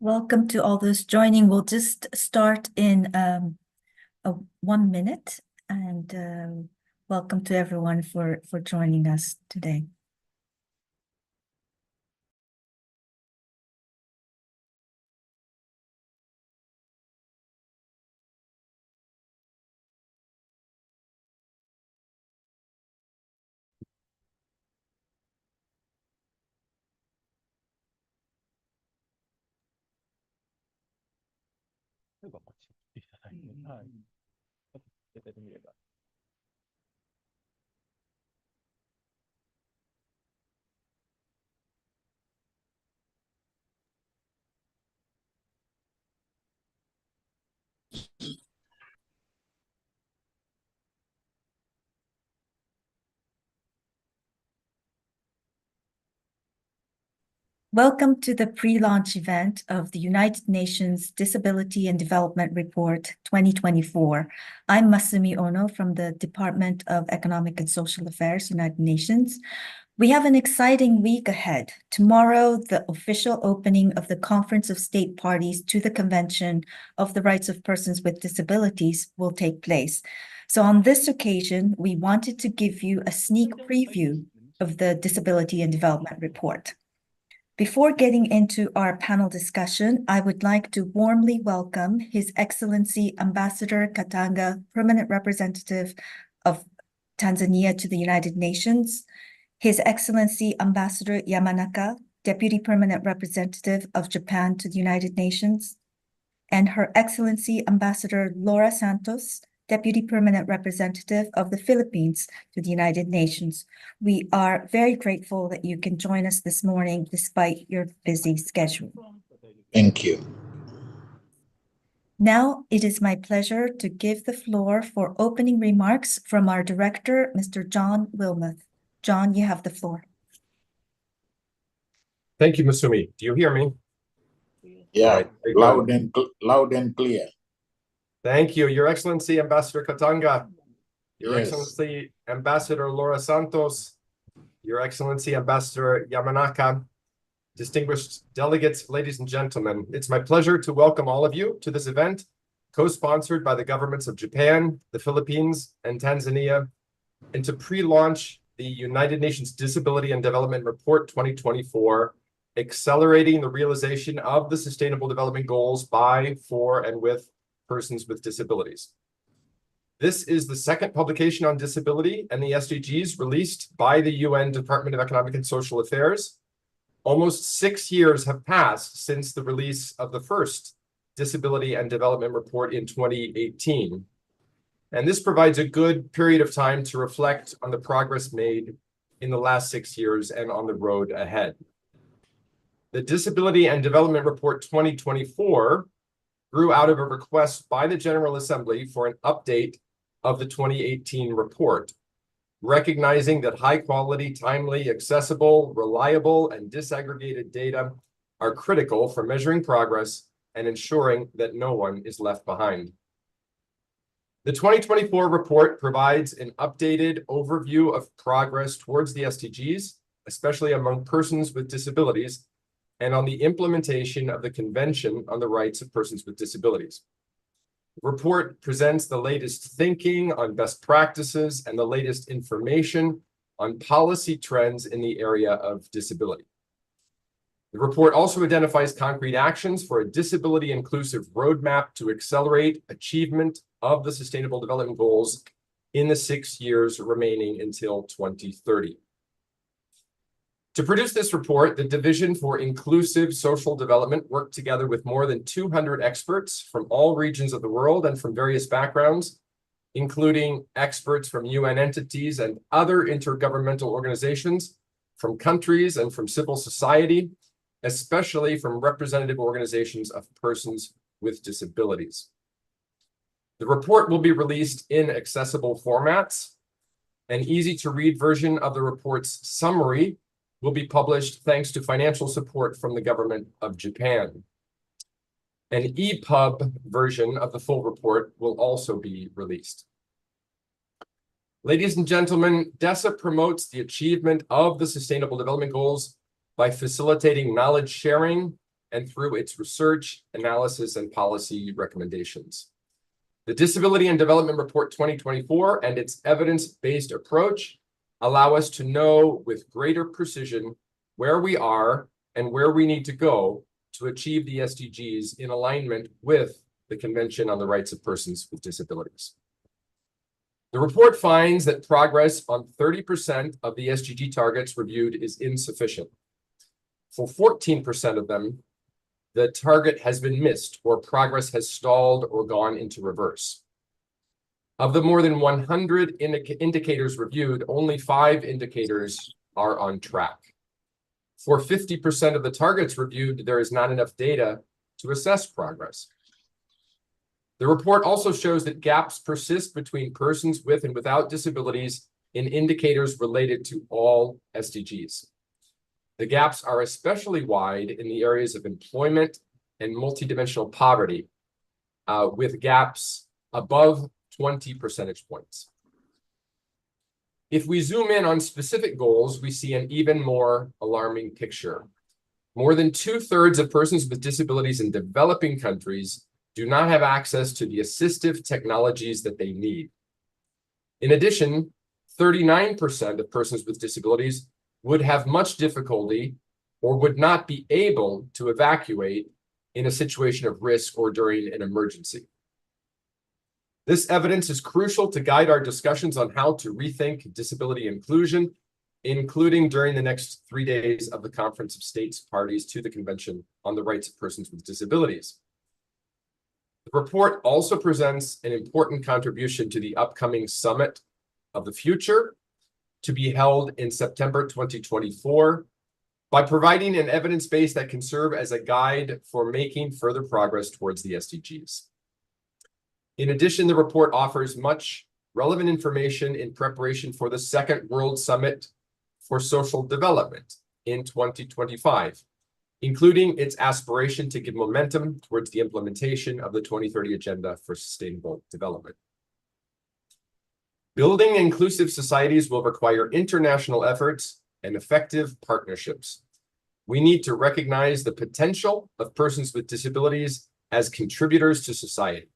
Welcome to all those joining. We'll just start in 1 minute, and welcome to everyone for joining us today. Welcome to the pre-launch event of the United Nations Disability and Development Report 2024. I'm Masumi Ono from the Department of Economic and Social Affairs, United Nations. We have an exciting week ahead. Tomorrow, the official opening of the Conference of State Parties to the Convention of the Rights of Persons with Disabilities will take place. So on this occasion, we wanted to give you a sneak preview of the Disability and Development Report. Before getting into our panel discussion, I would like to warmly welcome His Excellency Ambassador Katanga, Permanent Representative of Tanzania to the United Nations, His Excellency Ambassador Yamanaka, Deputy Permanent Representative of Japan to the United Nations, and Her Excellency Ambassador Laura Santos, Deputy Permanent Representative of the Philippines to the United Nations. We are very grateful that you can join us this morning despite your busy schedule. Thank you. Now it is my pleasure to give the floor for opening remarks from our director, Mr. John Wilmoth. John, you have the floor. Thank you, Masumi. Do you hear me? Yeah, Right, loud and clear. Thank you, Your Excellency Ambassador Katanga, Your Yes. Excellency Ambassador Laura Santos, Your Excellency Ambassador Yamanaka, distinguished delegates, ladies and gentlemen. It's my pleasure to welcome all of you to this event, co-sponsored by the governments of Japan, the Philippines, and Tanzania, and to pre-launch the United Nations Disability and Development Report 2024, accelerating the realization of the Sustainable Development Goals by, for, and with persons with disabilities. This is the second publication on disability and the SDGs released by the UN Department of Economic and Social Affairs. Almost 6 years have passed since the release of the first Disability and Development Report in 2018. And this provides a good period of time to reflect on the progress made in the last 6 years and on the road ahead. The Disability and Development Report 2024 grew out of a request by the General Assembly for an update of the 2018 report, recognizing that high-quality, timely, accessible, reliable, and disaggregated data are critical for measuring progress and ensuring that no one is left behind. The 2024 report provides an updated overview of progress towards the SDGs, especially among persons with disabilities, and on the implementation of the Convention on the Rights of Persons with Disabilities. The report presents the latest thinking on best practices and the latest information on policy trends in the area of disability. The report also identifies concrete actions for a disability-inclusive roadmap to accelerate achievement of the Sustainable Development Goals in the 6 years remaining until 2030. To produce this report, the Division for Inclusive Social Development worked together with more than 200 experts from all regions of the world and from various backgrounds, including experts from UN entities and other intergovernmental organizations, from countries and from civil society, especially from representative organizations of persons with disabilities. The report will be released in accessible formats. An easy-to-read version of the report's summary will be published thanks to financial support from the government of Japan. An EPUB version of the full report will also be released. Ladies and gentlemen, DESA promotes the achievement of the Sustainable Development Goals by facilitating knowledge sharing, and through its research, analysis, and policy recommendations. The Disability and Development Report 2024 and its evidence-based approach allow us to know with greater precision where we are and where we need to go to achieve the SDGs in alignment with the Convention on the Rights of Persons with Disabilities. The report finds that progress on 30% of the SDG targets reviewed is insufficient. For 14% of them, the target has been missed or progress has stalled or gone into reverse. Of the more than 100 indicators reviewed, only 5 indicators are on track. For 50% of the targets reviewed, there is not enough data to assess progress. The report also shows that gaps persist between persons with and without disabilities in indicators related to all SDGs. The gaps are especially wide in the areas of employment and multidimensional poverty, with gaps above 20 percentage points. If we zoom in on specific goals, we see an even more alarming picture. More than 2/3 of persons with disabilities in developing countries do not have access to the assistive technologies that they need. In addition, 39% of persons with disabilities would have much difficulty or would not be able to evacuate in a situation of risk or during an emergency. This evidence is crucial to guide our discussions on how to rethink disability inclusion, including during the next 3 days of the Conference of States Parties to the Convention on the Rights of Persons with Disabilities. The report also presents an important contribution to the upcoming Summit of the Future to be held in September 2024 by providing an evidence base that can serve as a guide for making further progress towards the SDGs. In addition, the report offers much relevant information in preparation for the Second World Summit for Social Development in 2025, including its aspiration to give momentum towards the implementation of the 2030 Agenda for Sustainable Development. Building inclusive societies will require international efforts and effective partnerships. We need to recognize the potential of persons with disabilities as contributors to society.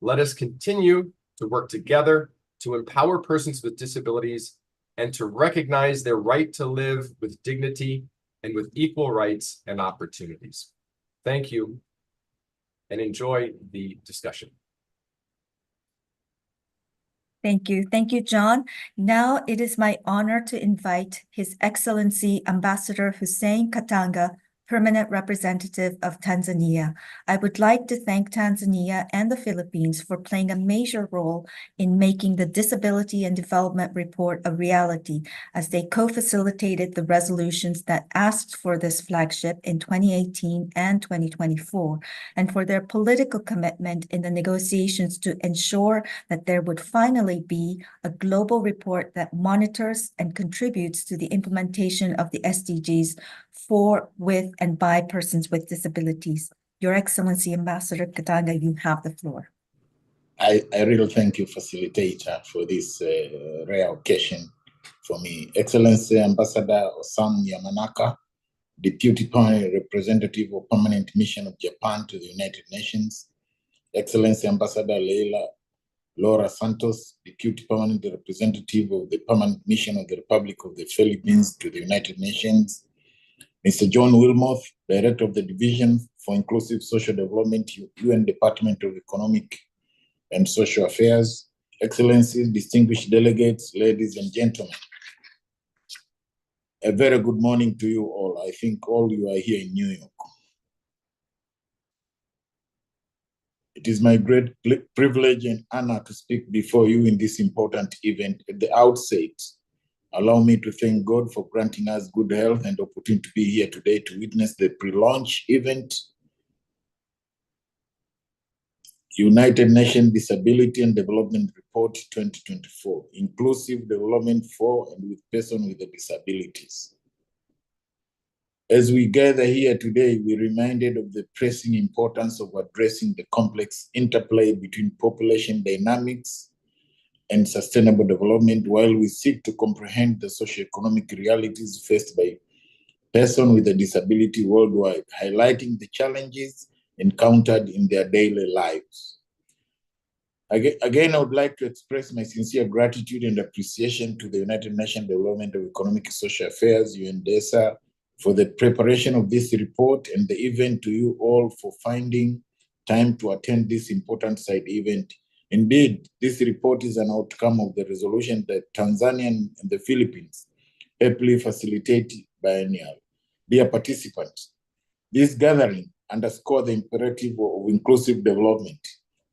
Let us continue to work together to empower persons with disabilities and to recognize their right to live with dignity and with equal rights and opportunities. Thank you, and enjoy the discussion. Thank you. Thank you, John. Now it is my honor to invite His Excellency Ambassador Hussein Katanga, Permanent Representative of Tanzania. I would like to thank Tanzania and the Philippines for playing a major role in making the Disability and Development Report a reality, as they co-facilitated the resolutions that asked for this flagship in 2018 and 2024, and for their political commitment in the negotiations to ensure that there would finally be a global report that monitors and contributes to the implementation of the SDGs for, with, and by persons with disabilities. Your Excellency, Ambassador Katanga, you have the floor. I really thank you, facilitator, for this rare occasion for me. Excellency Ambassador Osamu Yamanaka, Deputy Permanent Representative of Permanent Mission of Japan to the United Nations. Excellency Ambassador Laura Santos, Deputy Permanent Representative of the Permanent Mission of the Republic of the Philippines to the United Nations. Mr. John Wilmoth, Director of the Division for Inclusive Social Development, UN Department of Economic and Social Affairs. Excellencies, distinguished delegates, ladies and gentlemen. A very good morning to you all. I think all you are here in New York. It is my great privilege and honor to speak before you in this important event. At the outset, allow me to thank God for granting us good health and opportunity to be here today to witness the pre-launch event, United Nations Disability and Development Report 2024, Inclusive Development for and with persons with disabilities. As we gather here today, we're reminded of the pressing importance of addressing the complex interplay between population dynamics and sustainable development while we seek to comprehend the socioeconomic realities faced by persons with a disability worldwide, highlighting the challenges encountered in their daily lives. Again, I would like to express my sincere gratitude and appreciation to the United Nations Development of Economic and Social Affairs, UNDESA, for the preparation of this report, and the event to you all for finding time to attend this important side event. Indeed, this report is an outcome of the resolution that Tanzania and the Philippines ably facilitate biennial. Dear participants, this gathering underscores the imperative of inclusive development,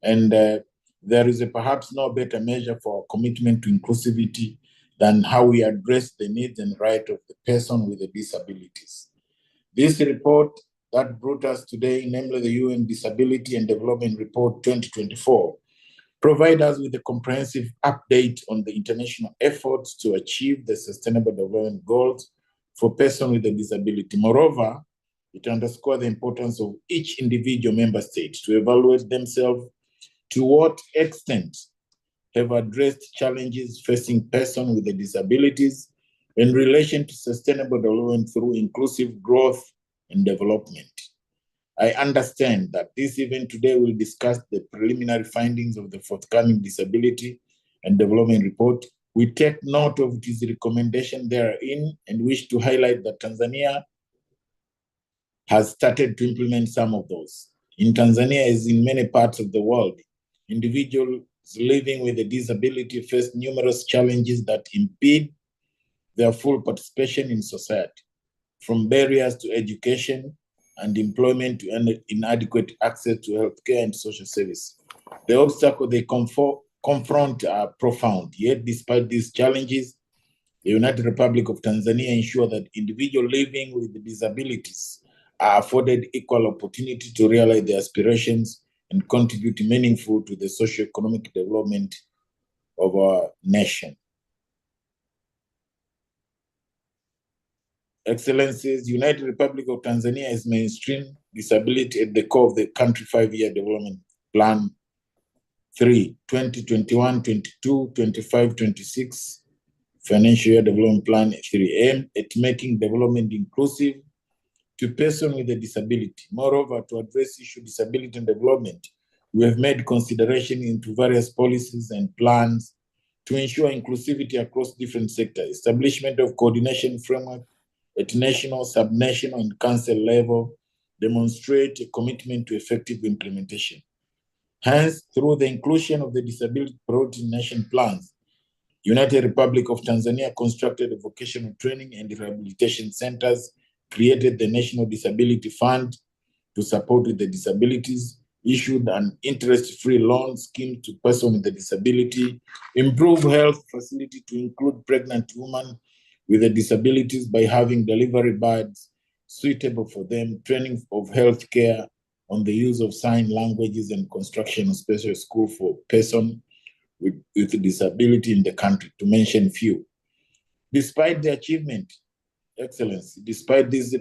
and there is perhaps no better measure for our commitment to inclusivity than how we address the needs and rights of the person with the disabilities. This report that brought us today, namely the UN Disability and Development Report 2024, provides us with a comprehensive update on the international efforts to achieve the Sustainable Development Goals for persons with a disability. Moreover, it underscores the importance of each individual member state to evaluate themselves to what extent have addressed challenges facing persons with disabilities in relation to sustainable development through inclusive growth and development. I understand that this event today will discuss the preliminary findings of the forthcoming Disability and Development Report. We take note of its recommendation therein and wish to highlight that Tanzania has started to implement some of those. In Tanzania, as in many parts of the world, individuals living with a disability face numerous challenges that impede their full participation in society, from barriers to education and employment to inadequate access to healthcare and social service. The obstacles they confront are profound, yet despite these challenges, the United Republic of Tanzania ensures that individuals living with disabilities are afforded equal opportunity to realize their aspirations and contribute meaningful to the socio-economic development of our nation. Excellencies, United Republic of Tanzania has mainstreamed disability at the core of the country 5-year development plan 3, 2021-22, 25-26 financial year development plan 3, aimed at making development inclusive to persons with a disability. Moreover, to address issue disability and development, we have made consideration into various policies and plans to ensure inclusivity across different sectors, establishment of coordination framework at national, subnational, and council level demonstrate a commitment to effective implementation. Hence, through the inclusion of the disability priority nation plans, United Republic of Tanzania constructed vocational training and rehabilitation centers, created the National Disability Fund to support with the disabilities, issued an interest-free loan scheme to persons with a disability, improved health facility to include pregnant women with the disabilities by having delivery beds suitable for them, training of healthcare on the use of sign languages, and construction of special school for persons with disability in the country, to mention few. Despite the achievement, Excellency, despite this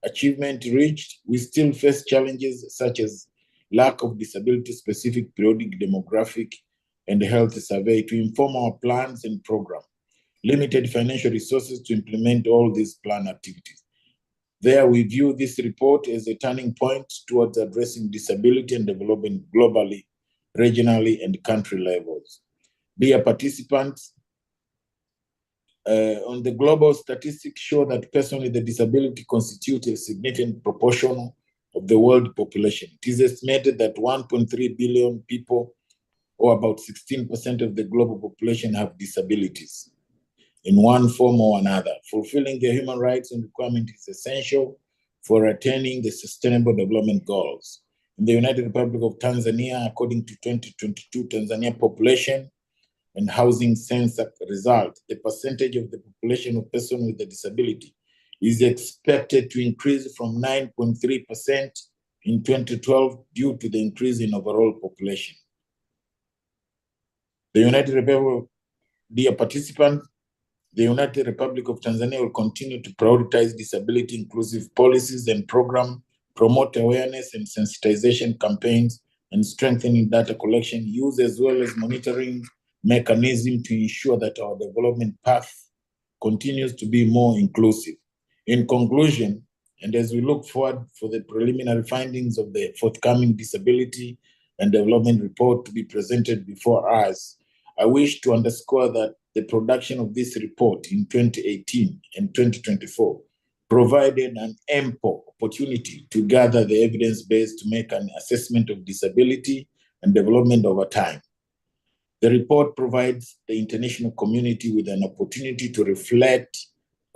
achievement reached, we still face challenges such as lack of disability-specific periodic demographic and health survey to inform our plans and programs, limited financial resources to implement all these plan activities. There, we view this report as a turning point towards addressing disability and development globally, regionally, and country levels. Dear participants, on the global statistics show that persons with a disability constitute a significant proportion of the world population. It is estimated that 1.3 billion people, or about 16% of the global population, have disabilities in one form or another. Fulfilling their human rights and requirements is essential for attaining the Sustainable Development Goals. In the United Republic of Tanzania, according to 2022 Tanzania Population and Housing Census result, the percentage of the population of persons with a disability is expected to increase from 9.3% in 2012 due to the increase in overall population. The United Republic, dear participants, the United Republic of Tanzania will continue to prioritize disability inclusive policies and programs, promote awareness and sensitization campaigns, and strengthening data collection use as well as monitoring mechanism to ensure that our development path continues to be more inclusive. In conclusion, and as we look forward for the preliminary findings of the forthcoming Disability and Development Report to be presented before us, I wish to underscore that the production of this report in 2018 and 2024 provided an ample opportunity to gather the evidence base to make an assessment of disability and development over time. The report provides the international community with an opportunity to reflect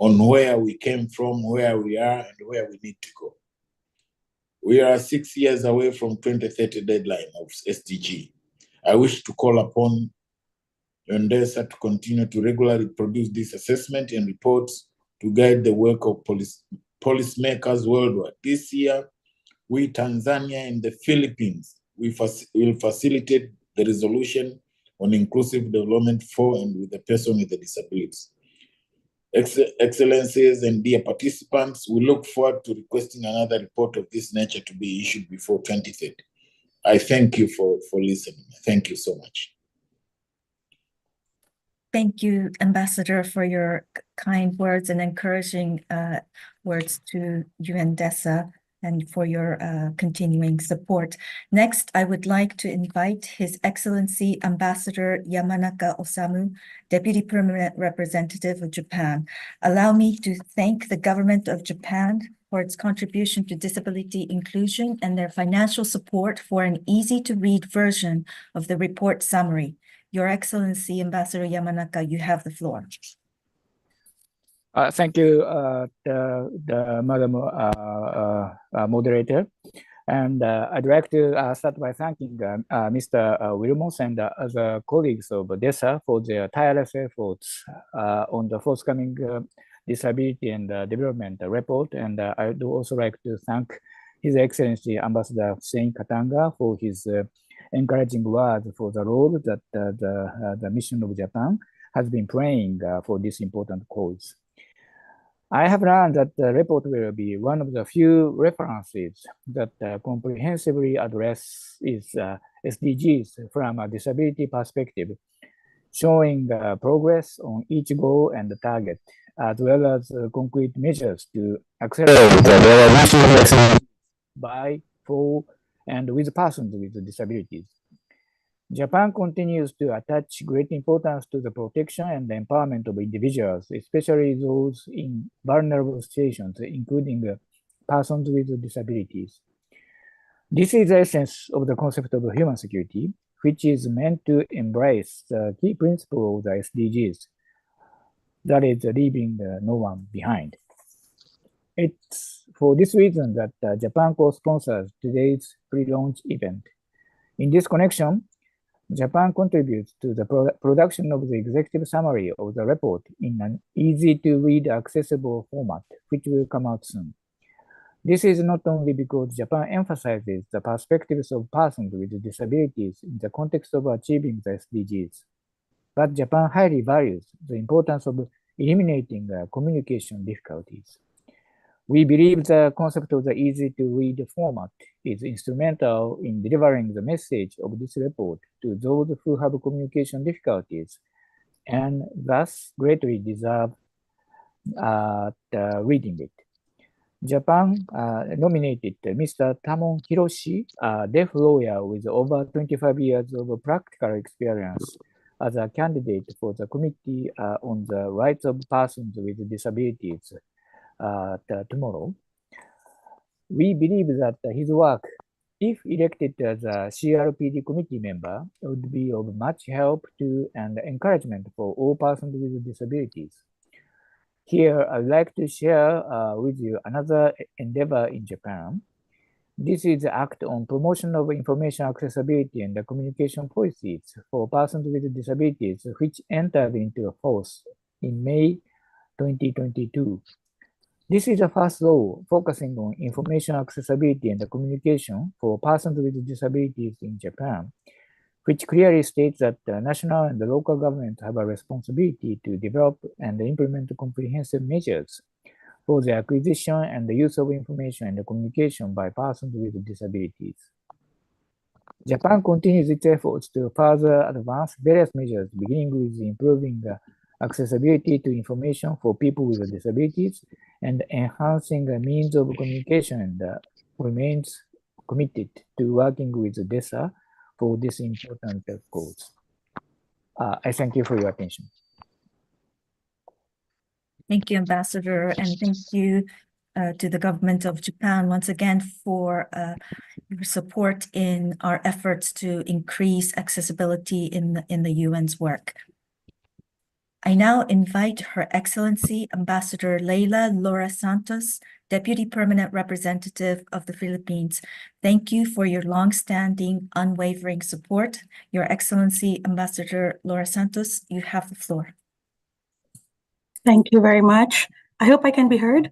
on where we came from, where we are, and where we need to go. We are 6 years away from 2030 deadline of SDG. I wish to call upon UNDESA to continue to regularly produce this assessment and reports to guide the work of policymakers worldwide. This year, we, Tanzania and the Philippines, will facilitate the resolution on inclusive development for and with the person with the disabilities. Excellencies and dear participants, we look forward to requesting another report of this nature to be issued before 2030. I thank you for listening. Thank you so much. Thank you, Ambassador, for your kind words and encouraging words to UNDESA and for your continuing support. Next, I would like to invite His Excellency Ambassador Yamanaka Osamu, Deputy Permanent Representative of Japan. Allow me to thank the government of Japan for its contribution to disability inclusion and their financial support for an easy-to-read version of the report summary. Your Excellency, Ambassador Yamanaka, you have the floor. Thank you, Madam Moderator. And I'd like to start by thanking Mr. Wilmos and other colleagues of DESA for their tireless efforts on the forthcoming Disability and Development Report. And I would also like to thank His Excellency Ambassador Hussein Katanga for his encouraging words for the role that the mission of Japan has been playing for this important cause. I have learned that the report will be one of the few references that comprehensively addresses SDGs from a disability perspective, showing progress on each goal and target, as well as concrete measures to accelerate the realization of SDGs by, for, and with persons with disabilities. Japan continues to attach great importance to the protection and the empowerment of individuals, especially those in vulnerable situations, including persons with disabilities. This is the essence of the concept of human security, which is meant to embrace the key principle of the SDGs, that is, leaving no one behind. It's for this reason that Japan co-sponsors today's pre-launch event. In this connection, Japan contributes to the production of the executive summary of the report in an easy-to-read, accessible format, which will come out soon. This is not only because Japan emphasizes the perspectives of persons with disabilities in the context of achieving the SDGs, but Japan highly values the importance of eliminating communication difficulties. We believe the concept of the easy-to-read format is instrumental in delivering the message of this report to those who have communication difficulties and thus greatly deserve reading it. Japan nominated Mr. Tamon Hiroshi, a deaf lawyer with over 25 years of practical experience, as a candidate for the Committee on the Rights of Persons with Disabilities tomorrow. We believe that his work, if elected as a CRPD committee member, would be of much help to and encouragement for all persons with disabilities. Here, I'd like to share with you another endeavor in Japan. This is the Act on Promotion of Information Accessibility and Communication Policies for Persons with Disabilities, which entered into force in May 2022. This is the first law focusing on information accessibility and communication for persons with disabilities in Japan, which clearly states that the national and the local governments have a responsibility to develop and implement comprehensive measures for the acquisition and the use of information and communication by persons with disabilities. Japan continues its efforts to further advance various measures, beginning with improving accessibility to information for people with disabilities and enhancing the means of communication, and remains committed to working with DESA for this important cause. I thank you for your attention. Thank you, Ambassador, and thank you to the government of Japan once again for your support in our efforts to increase accessibility in the UN's work. I now invite Her Excellency Ambassador Leila Laura Santos, Deputy Permanent Representative of the Philippines. Thank you for your long-standing, unwavering support. Your Excellency Ambassador Laura Santos, you have the floor. Thank you very much. I hope I can be heard.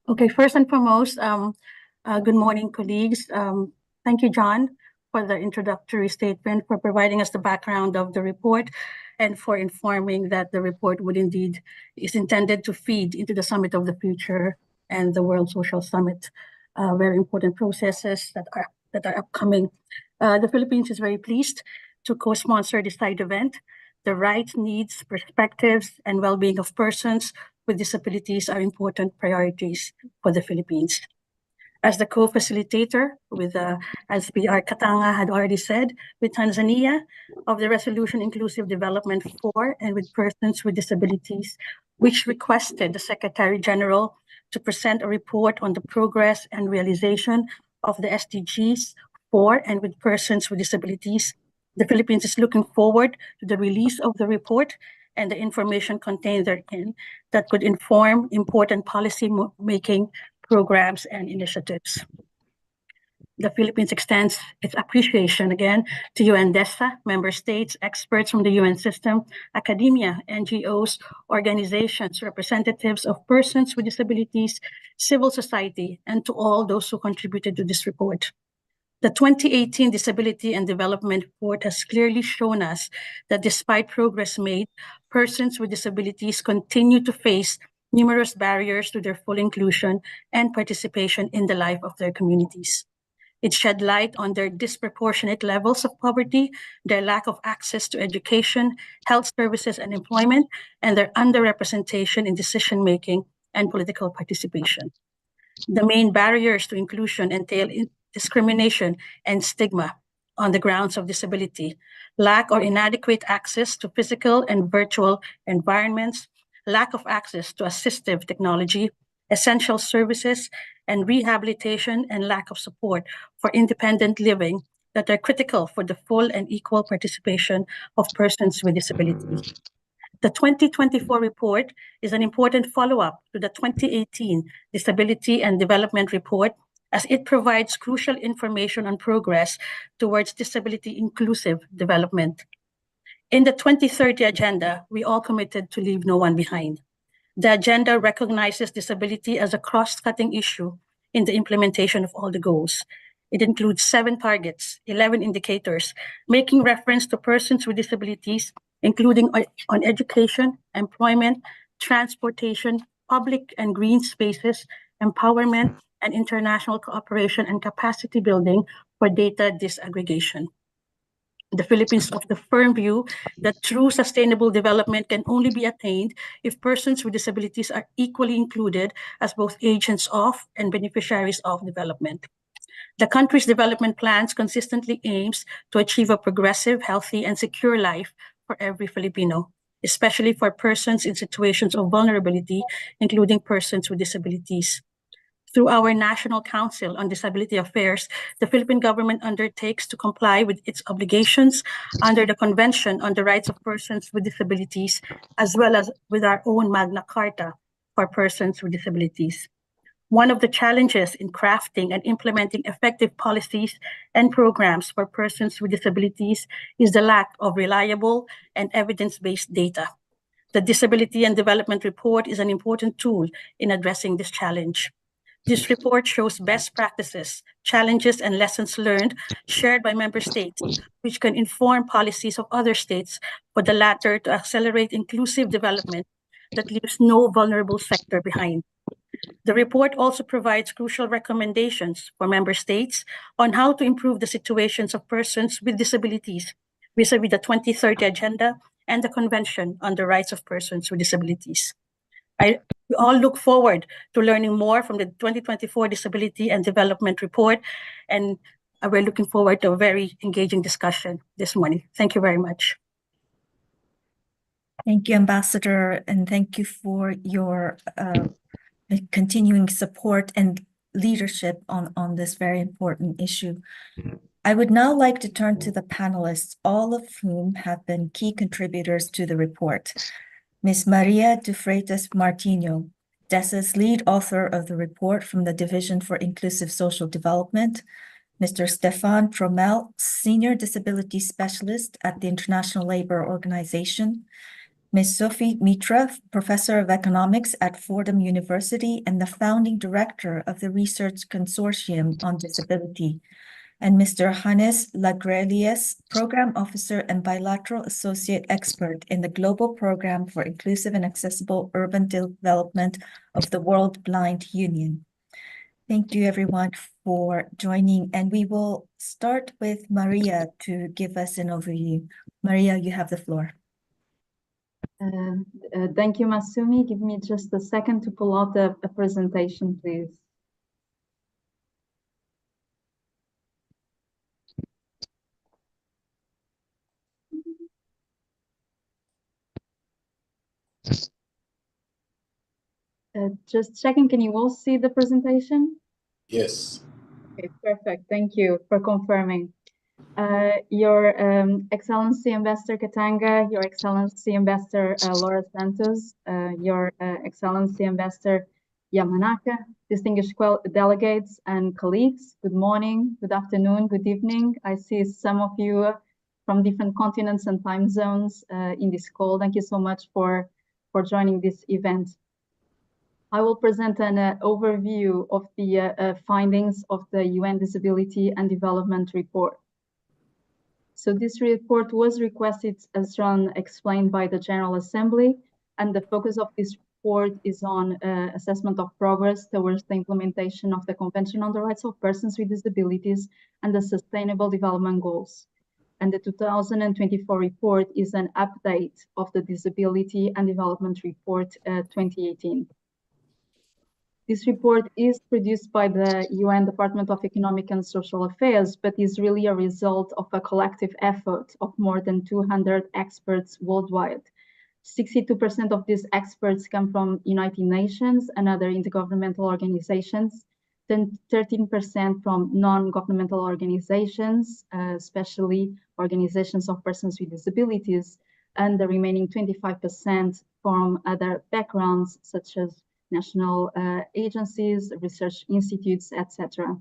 Okay, first and foremost, good morning, colleagues. Thank you, John, for the introductory statement, for providing us the background of the report, and for informing that the report is intended to feed into the Summit of the Future and the World Social Summit, very important processes that are upcoming. The Philippines is very pleased to co-sponsor this side event. The rights, needs, perspectives, and well-being of persons with disabilities are important priorities for the Philippines. As the co-facilitator with, as PR Katanga had already said, with Tanzania of the Resolution Inclusive Development for and with persons with disabilities, which requested the Secretary General to present a report on the progress and realization of the SDGs for and with persons with disabilities. The Philippines is looking forward to the release of the report and the information contained therein that could inform important policy making programs and initiatives. The Philippines extends its appreciation again to UN-DESA, member states, experts from the UN system, academia, NGOs, organizations, representatives of persons with disabilities, civil society, and to all those who contributed to this report. The 2018 Disability and Development Report has clearly shown us that despite progress made, persons with disabilities continue to face numerous barriers to their full inclusion and participation in the life of their communities. It shed light on their disproportionate levels of poverty, their lack of access to education, health services, and employment, and their underrepresentation in decision-making and political participation. The main barriers to inclusion entail discrimination and stigma on the grounds of disability, lack or inadequate access to physical and virtual environments, lack of access to assistive technology, essential services, and rehabilitation, and lack of support for independent living that are critical for the full and equal participation of persons with disabilities. The 2024 report is an important follow-up to the 2018 Disability and Development Report, as it provides crucial information on progress towards disability-inclusive development. In the 2030 Agenda, we all committed to leave no one behind. The agenda recognizes disability as a cross-cutting issue in the implementation of all the goals. It includes 7 targets, 11 indicators, making reference to persons with disabilities, including on education, employment, transportation, public and green spaces, empowerment, and international cooperation and capacity building for data disaggregation. The Philippines of the firm view that true sustainable development can only be attained if persons with disabilities are equally included as both agents of and beneficiaries of development. The country's development plans consistently aims to achieve a progressive, healthy, and secure life for every Filipino, especially for persons in situations of vulnerability, including persons with disabilities. Through our National Council on Disability Affairs, the Philippine government undertakes to comply with its obligations under the Convention on the Rights of Persons with Disabilities, as well as with our own Magna Carta for persons with disabilities. One of the challenges in crafting and implementing effective policies and programs for persons with disabilities is the lack of reliable and evidence-based data. The Disability and Development Report is an important tool in addressing this challenge. This report shows best practices, challenges, and lessons learned shared by member states, which can inform policies of other states for the latter to accelerate inclusive development that leaves no vulnerable sector behind. The report also provides crucial recommendations for member states on how to improve the situations of persons with disabilities vis-à-vis the 2030 Agenda and the Convention on the Rights of Persons with Disabilities. We all look forward to learning more from the 2024 Disability and Development Report, and we're looking forward to a very engaging discussion this morning. Thank you very much. Thank you, Ambassador, and thank you for your continuing support and leadership on this very important issue. I would now like to turn to the panelists, all of whom have been key contributors to the report. Ms. Maria de Freitas Martino, DESA's lead author of the report from the Division for Inclusive Social Development, Mr. Stefan Trommel, Senior Disability Specialist at the International Labour Organization, Ms. Sophie Mitra, Professor of Economics at Fordham University and the founding director of the Research Consortium on Disability, and Mr. Hannes Lagrelius, Program Officer and Bilateral Associate Expert in the Global Program for Inclusive and Accessible Urban Development of the World Blind Union. Thank you, everyone, for joining, and we will start with Maria to give us an overview. Maria, you have the floor. Thank you, Masumi. Give me just a second to pull out a presentation, please. Just checking, can you all see the presentation? Yes. Okay, perfect. Thank you for confirming. Your Excellency Ambassador Katanga, Your Excellency Ambassador Laura Santos, Your Excellency Ambassador Yamanaka, distinguished delegates and colleagues, good morning, good afternoon, good evening. I see some of you from different continents and time zones in this call. Thank you so much for joining this event. I will present an overview of the findings of the UN Disability and Development Report. So this report was requested, as John explained, by the General Assembly, and the focus of this report is on assessment of progress towards the implementation of the Convention on the Rights of Persons with Disabilities and the Sustainable Development Goals. And the 2024 report is an update of the Disability and Development Report 2018. This report is produced by the UN Department of Economic and Social Affairs, but is really a result of a collective effort of more than 200 experts worldwide. 62% of these experts come from United Nations and other intergovernmental organizations, then 13% from non-governmental organizations, especially organizations of persons with disabilities, and the remaining 25% from other backgrounds, such as national agencies, research institutes, etc.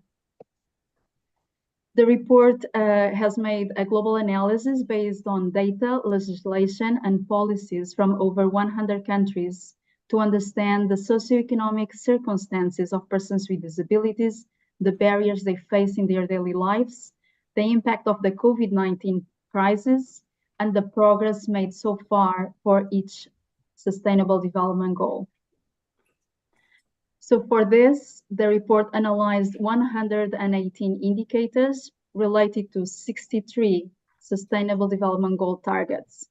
The report has made a global analysis based on data, legislation, and policies from over 100 countries to understand the socioeconomic circumstances of persons with disabilities, the barriers they face in their daily lives, the impact of the COVID-19 crisis, and the progress made so far for each Sustainable Development Goal. So for this, the report analyzed 118 indicators related to 63 Sustainable Development Goal targets.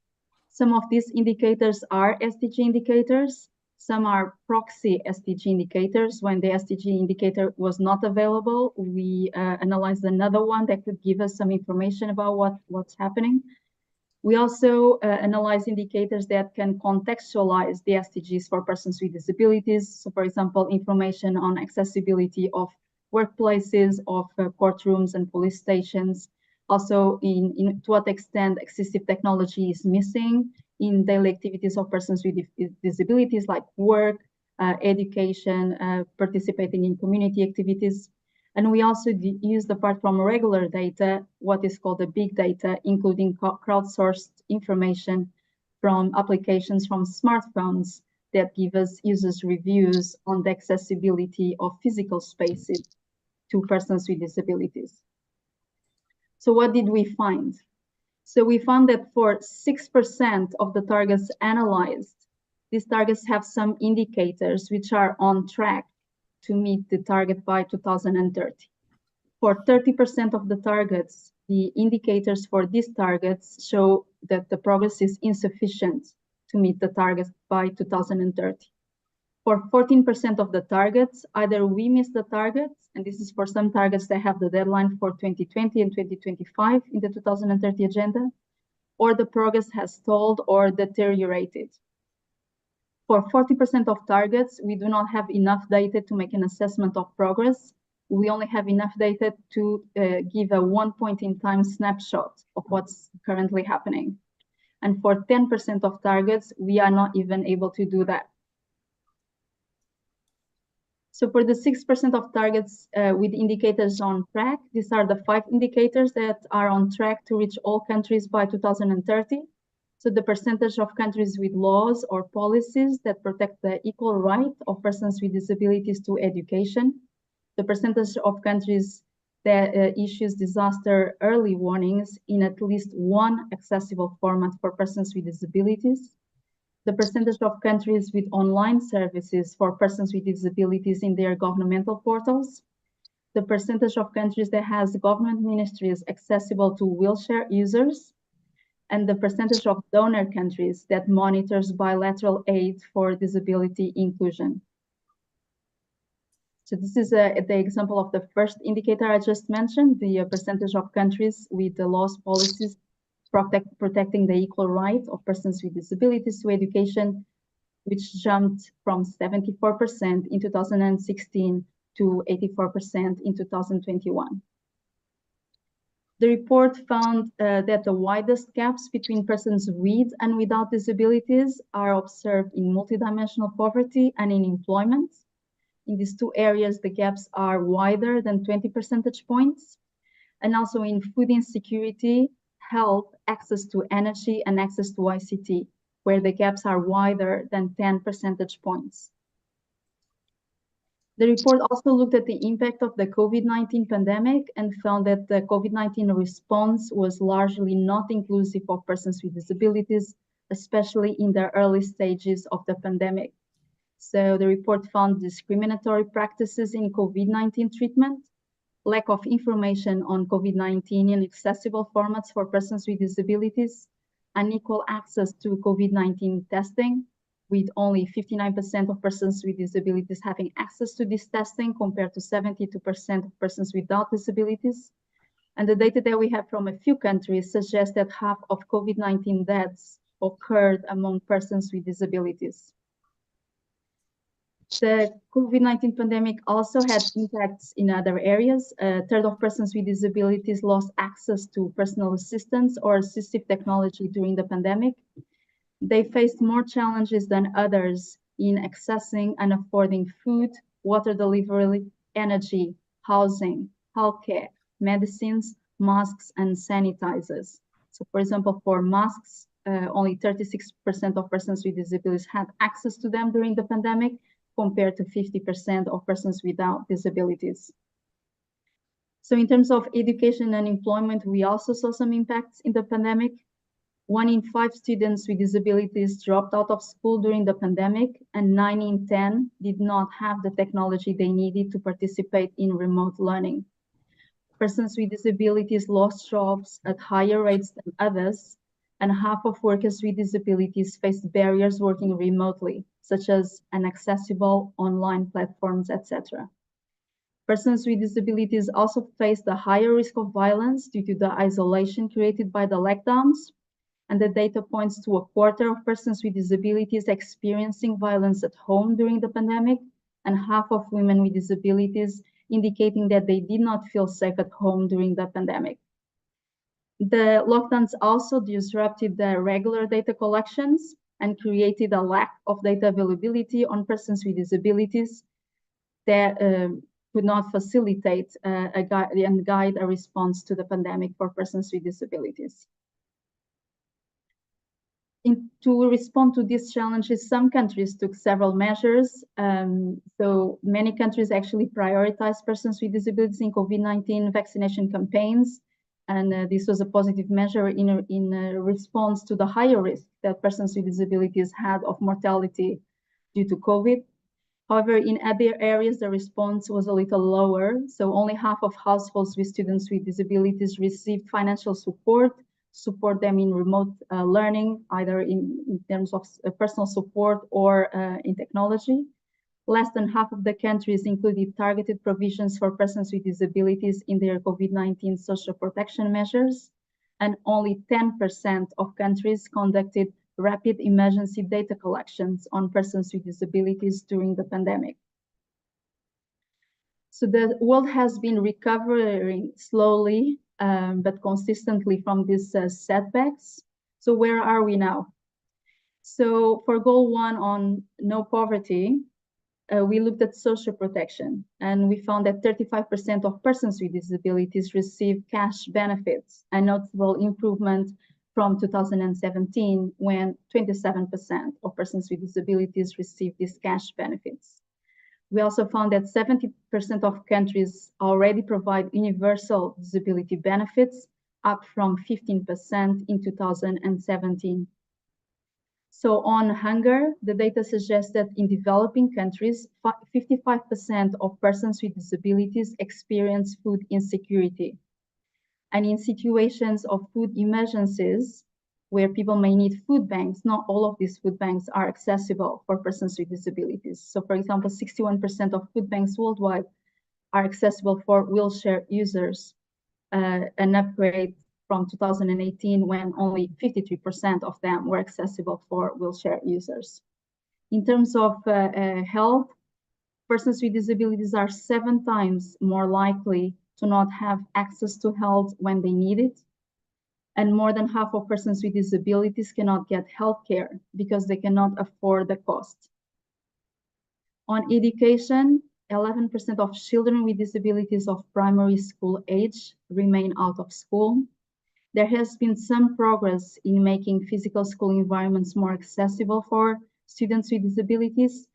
Some of these indicators are SDG indicators, some are proxy SDG indicators. When the SDG indicator was not available, we analyzed another one that could give us some information about what's happening. We also analyze indicators that can contextualize the SDGs for persons with disabilities. So, for example, information on accessibility of workplaces, of courtrooms and police stations. Also, to what extent assistive technology is missing in daily activities of persons with disabilities, like work, education, participating in community activities. And we also used, apart from regular data, what is called the big data, including crowdsourced information from applications from smartphones that give us users reviews on the accessibility of physical spaces to persons with disabilities. So what did we find? So we found that for 6% of the targets analyzed, these targets have some indicators which are on track to meet the target by 2030. For 30% of the targets, the indicators for these targets show that the progress is insufficient to meet the target by 2030. For 14% of the targets, either we missed the targets, and this is for some targets that have the deadline for 2020 and 2025 in the 2030 agenda, or the progress has stalled or deteriorated. For 40% of targets, we do not have enough data to make an assessment of progress. We only have enough data to give a 1 point in time snapshot of what's currently happening. And for 10% of targets, we are not even able to do that. So for the 6% of targets with indicators on track, these are the 5 indicators that are on track to reach all countries by 2030. So the percentage of countries with laws or policies that protect the equal right of persons with disabilities to education, the percentage of countries that issues disaster early warnings in at least one accessible format for persons with disabilities, the percentage of countries with online services for persons with disabilities in their governmental portals, the percentage of countries that has government ministries accessible to wheelchair users, and the percentage of donor countries that monitors bilateral aid for disability inclusion. So this is the example of the first indicator I just mentioned, the percentage of countries with the laws policies protecting the equal right of persons with disabilities to education, which jumped from 74% in 2016 to 84% in 2021. The report found that the widest gaps between persons with and without disabilities are observed in multidimensional poverty and in employment. In these two areas, the gaps are wider than 20 percentage points, and also in food insecurity, health, access to energy, and access to ICT, where the gaps are wider than 10 percentage points. The report also looked at the impact of the COVID-19 pandemic and found that the COVID-19 response was largely not inclusive of persons with disabilities, especially in the early stages of the pandemic. So the report found discriminatory practices in COVID-19 treatment, lack of information on COVID-19 in accessible formats for persons with disabilities, unequal access to COVID-19 testing, with only 59% of persons with disabilities having access to this testing compared to 72% of persons without disabilities. And the data that we have from a few countries suggests that half of COVID-19 deaths occurred among persons with disabilities. The COVID-19 pandemic also had impacts in other areas. A third of persons with disabilities lost access to personal assistance or assistive technology during the pandemic. They faced more challenges than others in accessing and affording food, water delivery, energy, housing, healthcare, medicines, masks, and sanitizers. So for example, for masks, only 36% of persons with disabilities had access to them during the pandemic, compared to 50% of persons without disabilities. So in terms of education and employment, we also saw some impacts in the pandemic. 1 in 5 students with disabilities dropped out of school during the pandemic, and 9 in 10 did not have the technology they needed to participate in remote learning. Persons with disabilities lost jobs at higher rates than others, and half of workers with disabilities faced barriers working remotely, such as inaccessible online platforms, etc. Persons with disabilities also faced a higher risk of violence due to the isolation created by the lockdowns, and the data points to a quarter of persons with disabilities experiencing violence at home during the pandemic, and half of women with disabilities indicating that they did not feel safe at home during the pandemic. The lockdowns also disrupted the regular data collections and created a lack of data availability on persons with disabilities that could not facilitate and guide a response to the pandemic for persons with disabilities. To respond to these challenges, some countries took several measures. So many countries actually prioritized persons with disabilities in COVID-19 vaccination campaigns. And this was a positive measure in response to the higher risk that persons with disabilities had of mortality due to COVID. However, in other areas, the response was a little lower. So only half of households with students with disabilities received financial support them in remote learning, either in terms of personal support or in technology. Less than half of the countries included targeted provisions for persons with disabilities in their COVID-19 social protection measures, and only 10% of countries conducted rapid emergency data collections on persons with disabilities during the pandemic. So the world has been recovering slowly, but consistently from these setbacks. So where are we now? So for goal 1 on no poverty, we looked at social protection, and we found that 35% of persons with disabilities receive cash benefits, a notable improvement from 2017, when 27% of persons with disabilities received these cash benefits. We also found that 70% of countries already provide universal disability benefits, up from 15% in 2017. So on hunger, the data suggests that in developing countries, 55% of persons with disabilities experience food insecurity. And in situations of food emergencies, where people may need food banks, not all of these food banks are accessible for persons with disabilities. So for example, 61% of food banks worldwide are accessible for wheelchair users, an upgrade from 2018, when only 53% of them were accessible for wheelchair users. In terms of health, persons with disabilities are 7 times more likely to not have access to health when they need it. And more than half of persons with disabilities cannot get health care because they cannot afford the cost. On education, 11% of children with disabilities of primary school age remain out of school. There has been some progress in making physical school environments more accessible for students with disabilities.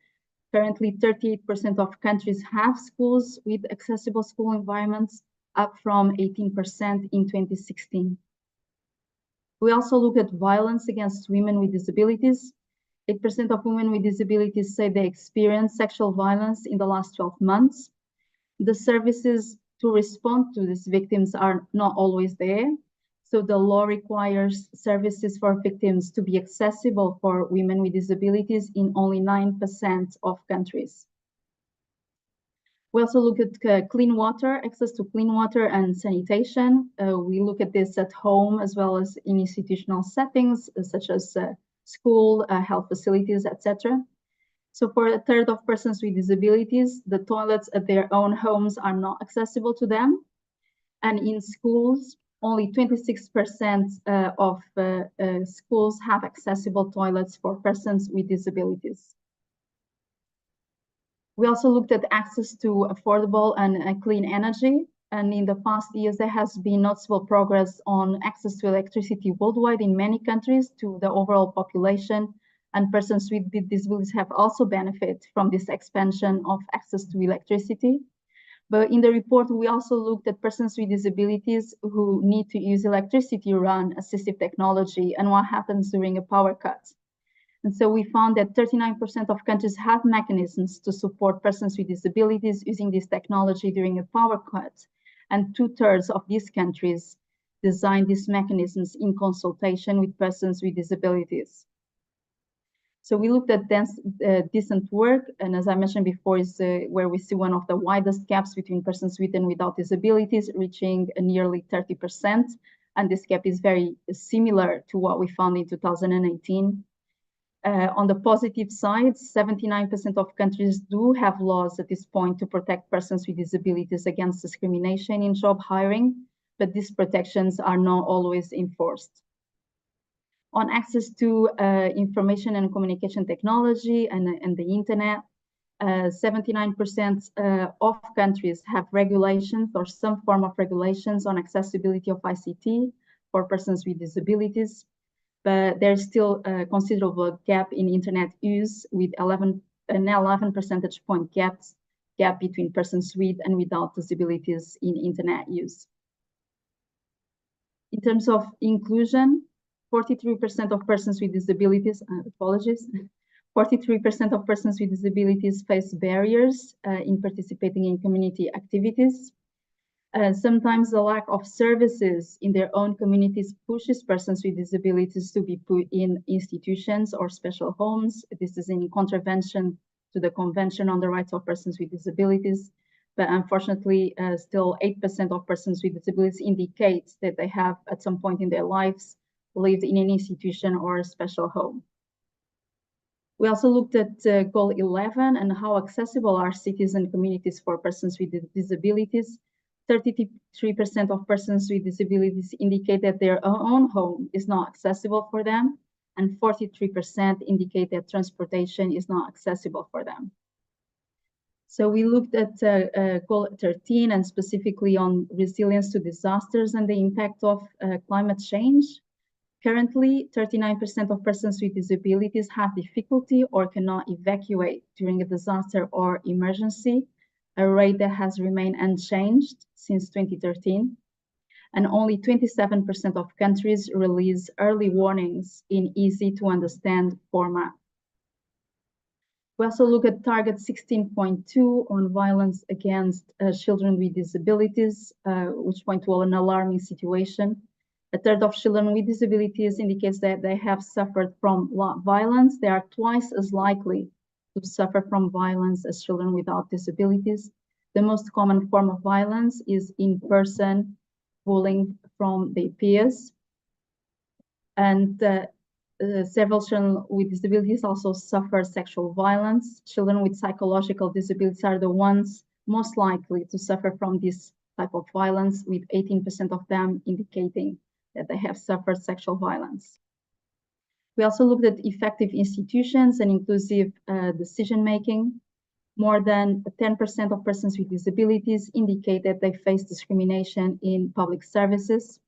Currently, 38% of countries have schools with accessible school environments, up from 18% in 2016. We also look at violence against women with disabilities. 8% of women with disabilities say they experienced sexual violence in the last 12 months. The services to respond to these victims are not always there. So the law requires services for victims to be accessible for women with disabilities in only 9% of countries. We also look at clean water, access to clean water and sanitation. We look at this at home as well as in institutional settings, such as school, health facilities, etc. So for a third of persons with disabilities, the toilets at their own homes are not accessible to them. And in schools, only 26% of schools have accessible toilets for persons with disabilities. We also looked at access to affordable and clean energy. And in the past years, there has been noticeable progress on access to electricity worldwide in many countries to the overall population. And persons with disabilities have also benefited from this expansion of access to electricity. But in the report, we also looked at persons with disabilities who need to use electricity to run assistive technology and what happens during a power cut. And so we found that 39% of countries have mechanisms to support persons with disabilities using this technology during a power cut. And 2/3 of these countries design these mechanisms in consultation with persons with disabilities. So we looked at decent work, and as I mentioned before, is where we see one of the widest gaps between persons with and without disabilities, reaching nearly 30%. And this gap is very similar to what we found in 2018. On the positive side, 79% of countries do have laws at this point to protect persons with disabilities against discrimination in job hiring, but these protections are not always enforced. On access to information and communication technology and the internet, 79% of countries have regulations or some form of regulations on accessibility of ICT for persons with disabilities. But there's still a considerable gap in internet use, with 11 percentage point gap between persons with and without disabilities in internet use. In terms of inclusion, 43% of persons with disabilities, 43% of persons with disabilities face barriers in participating in community activities. Sometimes the lack of services in their own communities pushes persons with disabilities to be put in institutions or special homes. This is in contravention to the Convention on the Rights of Persons with Disabilities, but unfortunately, still 8% of persons with disabilities indicates that they have at some point in their lives lived in an institution or a special home. We also looked at Goal 11 and how accessible are cities and communities for persons with disabilities. 33% of persons with disabilities indicate that their own home is not accessible for them, and 43% indicate that transportation is not accessible for them. So we looked at Goal 13 and specifically on resilience to disasters and the impact of climate change. Currently, 39% of persons with disabilities have difficulty or cannot evacuate during a disaster or emergency, a rate that has remained unchanged since 2013. And only 27% of countries release early warnings in easy-to-understand format. We also look at target 16.2 on violence against children with disabilities, which point to an alarming situation. A third of children with disabilities indicates that they have suffered from violence. They are twice as likely to suffer from violence as children without disabilities. The most common form of violence is in-person bullying from their peers. And several children with disabilities also suffer sexual violence. Children with psychological disabilities are the ones most likely to suffer from this type of violence, with 18% of them indicating that they have suffered sexual violence. We also looked at effective institutions and inclusive decision-making. More than 10% of persons with disabilities indicate that they face discrimination in public services.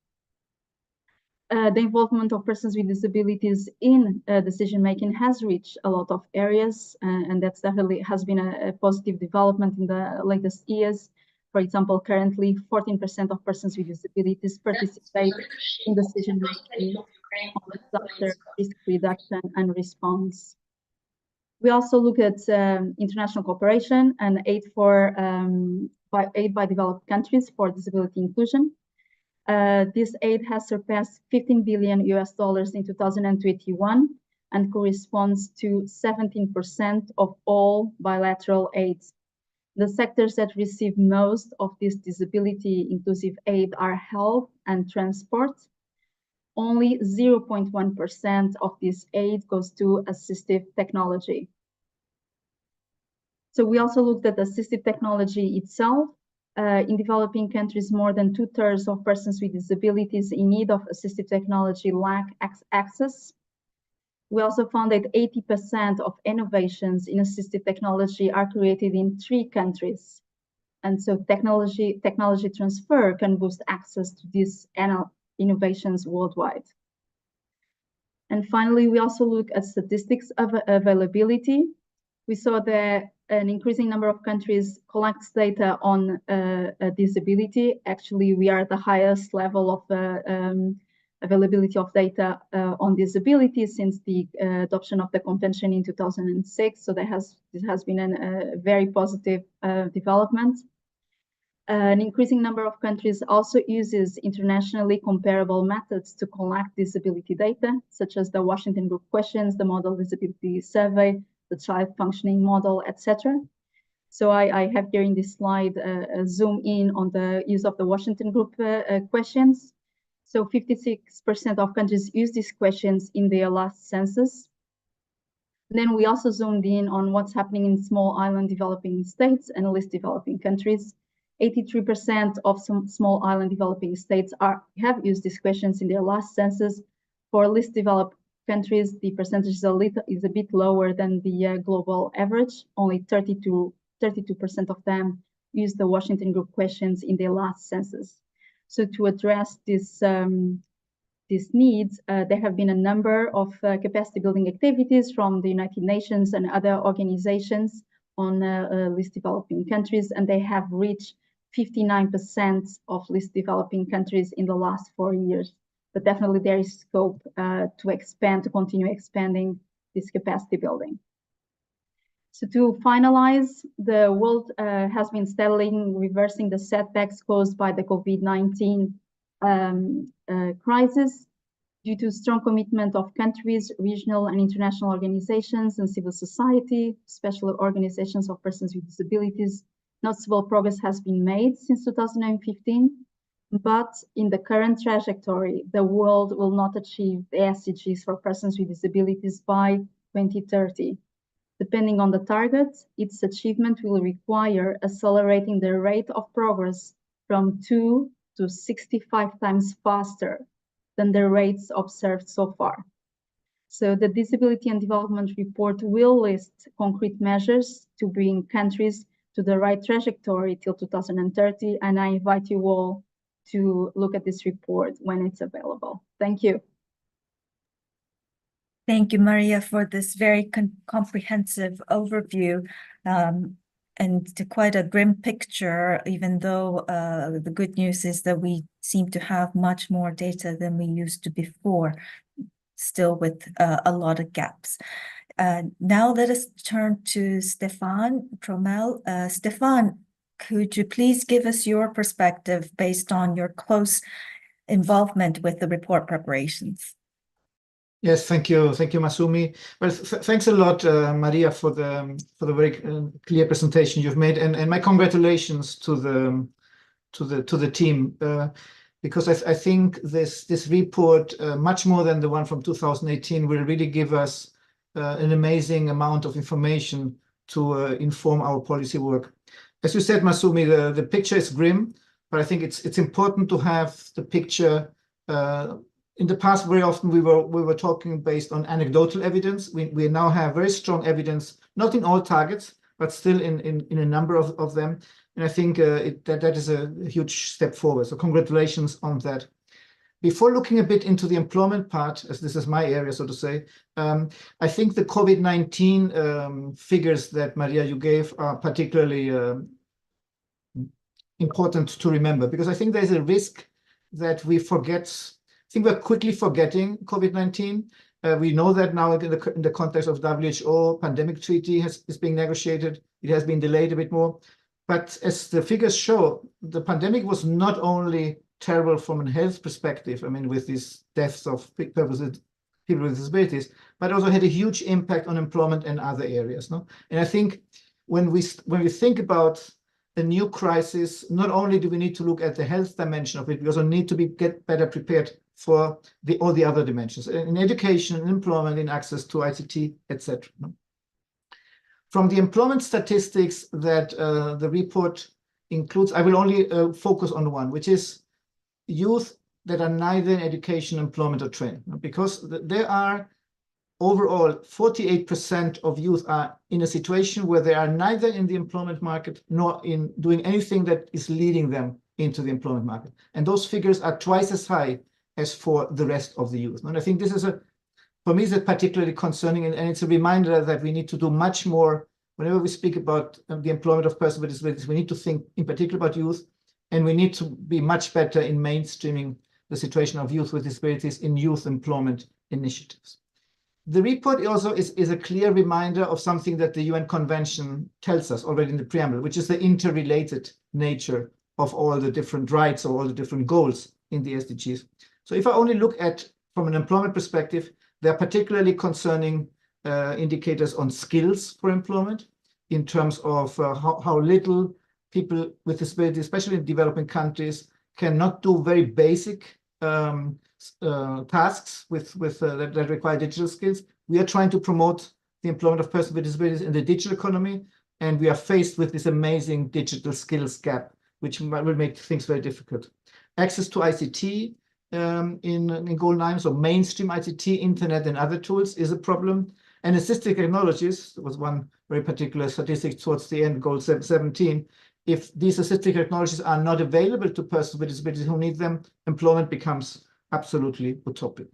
The involvement of persons with disabilities in decision-making has reached a lot of areas, and that's definitely has been a positive development in the latest years. For example, currently 14% of persons with disabilities participate in decision-making on disaster risk reduction and response. We also look at international cooperation and aid by developed countries for disability inclusion. This aid has surpassed $15 billion in 2021 and corresponds to 17% of all bilateral aids. The sectors that receive most of this disability inclusive aid are health and transport. Only 0.1% of this aid goes to assistive technology. So we also looked at assistive technology itself. In developing countries, more than 2/3 of persons with disabilities in need of assistive technology lack access. We also found that 80% of innovations in assistive technology are created in 3 countries. And so technology transfer can boost access to these innovations worldwide. And finally, we also look at statistics of availability. We saw that an increasing number of countries collects data on disability. Actually, we are at the highest level of availability of data on disability since the adoption of the convention in 2006. So this has been a very positive development. An increasing number of countries also uses internationally comparable methods to collect disability data, such as the Washington Group questions, the Model Disability Survey, the Child Functioning Model, etc. So I have here in this slide a zoom in on the use of the Washington Group questions. So 56% of countries use these questions in their last census. And then we also zoomed in on what's happening in small island developing states and least developing countries. 83% of some small island developing states have used these questions in their last census. For least developed countries, the percentage is a bit lower than the global average. Only 32% of them use the Washington Group questions in their last census. So to address these needs, there have been a number of capacity building activities from the United Nations and other organizations on least developing countries, and they have reached 59% of least developing countries in the last 4 years. But definitely there is scope to continue expanding this capacity building. So to finalize, the world has been steadily reversing the setbacks caused by the COVID-19 crisis. due to strong commitment of countries, regional and international organizations and civil society, especially organizations of persons with disabilities, noticeable progress has been made since 2015. But in the current trajectory, the world will not achieve the SDGs for persons with disabilities by 2030. Depending on the target, its achievement will require accelerating the rate of progress from 2 to 65 times faster than the rates observed so far. So the Disability and Development Report will list concrete measures to bring countries to the right trajectory till 2030, and I invite you all to look at this report when it's available. Thank you. Thank you, Maria, for this very comprehensive overview, and quite a grim picture, even though the good news is that we seem to have much more data than we used to before, still with a lot of gaps. Now let us turn to Stefan Trommel. Stefan, could you please give us your perspective based on your close involvement with the report preparations? Yes, thank you, Masumi. Well, thanks a lot, Maria, for the very clear presentation you've made, and my congratulations to the team, because I think this report, much more than the one from 2018, will really give us an amazing amount of information to inform our policy work. As you said, Masumi, the picture is grim, but I think it's important to have the picture. In the past, very often we were talking based on anecdotal evidence. We now have very strong evidence, not in all targets, but still in a number of them. And I think that is a huge step forward. So congratulations on that. Before looking a bit into the employment part, as this is my area, so to say, I think the COVID-19 figures that, Maria, you gave are particularly important to remember, because I think there's a risk that we forget. I think we're quickly forgetting COVID-19. We know that now in the context of WHO pandemic treaty is being negotiated. It has been delayed a bit more. But as the figures show, the pandemic was not only terrible from a health perspective, I mean, with these deaths of people with disabilities, but also had a huge impact on employment and other areas. No? And I think when we think about a new crisis, not only do we need to look at the health dimension of it, we also need to get better prepared for all the other dimensions in education, in employment, in access to ICT, etc. From the employment statistics that the report includes, I will only focus on one, which is youth that are neither in education, employment, or training, because there are overall 48% of youth are in a situation where they are neither in the employment market nor in doing anything that is leading them into the employment market. And those figures are twice as high as for the rest of the youth. And I think this is for me, is particularly concerning, and it's a reminder that we need to do much more. Whenever we speak about the employment of persons with disabilities, we need to think in particular about youth, and we need to be much better in mainstreaming the situation of youth with disabilities in youth employment initiatives. The report also is a clear reminder of something that the UN Convention tells us already in the preamble, which is the interrelated nature of all the different rights or all the different goals in the SDGs. So if I only look at from an employment perspective, they're particularly concerning indicators on skills for employment in terms of how little people with disabilities, especially in developing countries, cannot do very basic tasks that require digital skills. We are trying to promote the employment of persons with disabilities in the digital economy, and we are faced with this amazing digital skills gap, which will make things very difficult. Access to ICT in Goal 9, so mainstream ICT, internet, and other tools is a problem. And assistive technologies was one very particular statistic towards the end, Goal 17. If these assistive technologies are not available to persons with disabilities who need them, employment becomes absolutely utopic.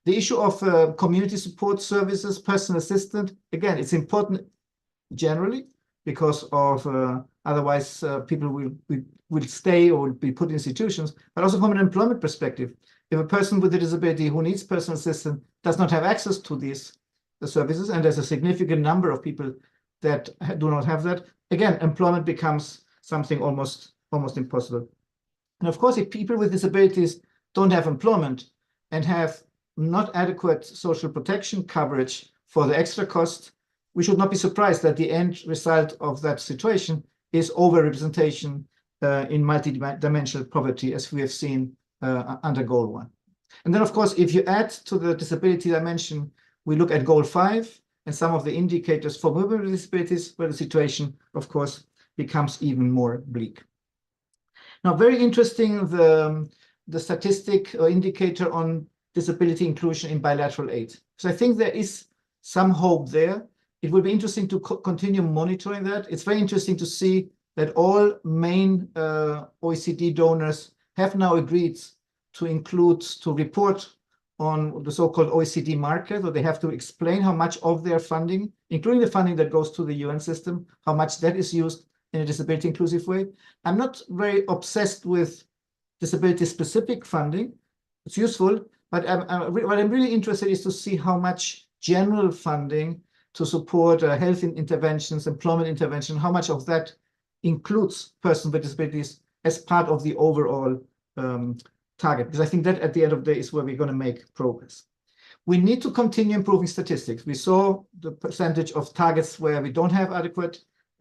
The issue of community support services, personal assistant, again, it's important generally because of otherwise people will stay or will be put in institutions, but also from an employment perspective. If a person with a disability who needs personal assistant does not have access to these services, and there's a significant number of people that do not have that, again, employment becomes something almost impossible. And of course, if people with disabilities don't have employment and have not adequate social protection coverage for the extra cost, we should not be surprised that the end result of that situation is overrepresentation in multidimensional poverty, as we have seen under Goal 1. And then, of course, if you add to the disability dimension, we look at Goal 5 and some of the indicators for movement disabilities, where the situation, of course, becomes even more bleak. Now, very interesting, the statistic or indicator on disability inclusion in bilateral aid. So I think there is some hope there. It will be interesting to continue monitoring that. It's very interesting to see that all main OECD donors have now agreed to include, to report on the so-called OECD market, or they have to explain how much of their funding, including the funding that goes to the UN system, how much that is used in a disability inclusive way. I'm not very obsessed with disability specific funding. It's useful, but what I'm really interested is to see how much general funding to support health interventions, employment intervention, how much of that includes persons with disabilities as part of the overall target, because I think that at the end of the day is where we're going to make progress. We need to continue improving statistics. We saw the percentage of targets where we don't have adequate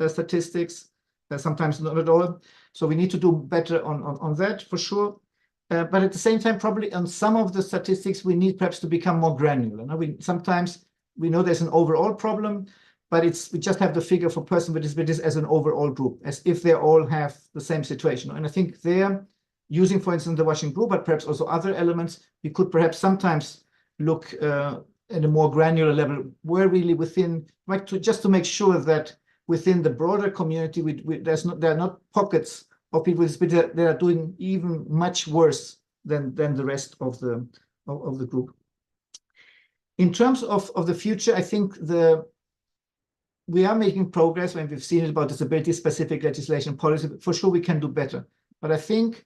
statistics, sometimes not at all. So we need to do better on that for sure. But at the same time, probably on some of the statistics, we need perhaps to become more granular. Now, sometimes we know there's an overall problem, but we just have the figure for persons with disabilities as an overall group, as if they all have the same situation. And I think they're using, for instance, the Washington Group, but perhaps also other elements, we could perhaps sometimes look at a more granular level, where really within, just to make sure that within the broader community, there are not pockets of people with disabilities that are doing even much worse than the rest of the group. In terms of the future, I think we are making progress when we've seen it about disability-specific legislation policy. For sure, we can do better. But I think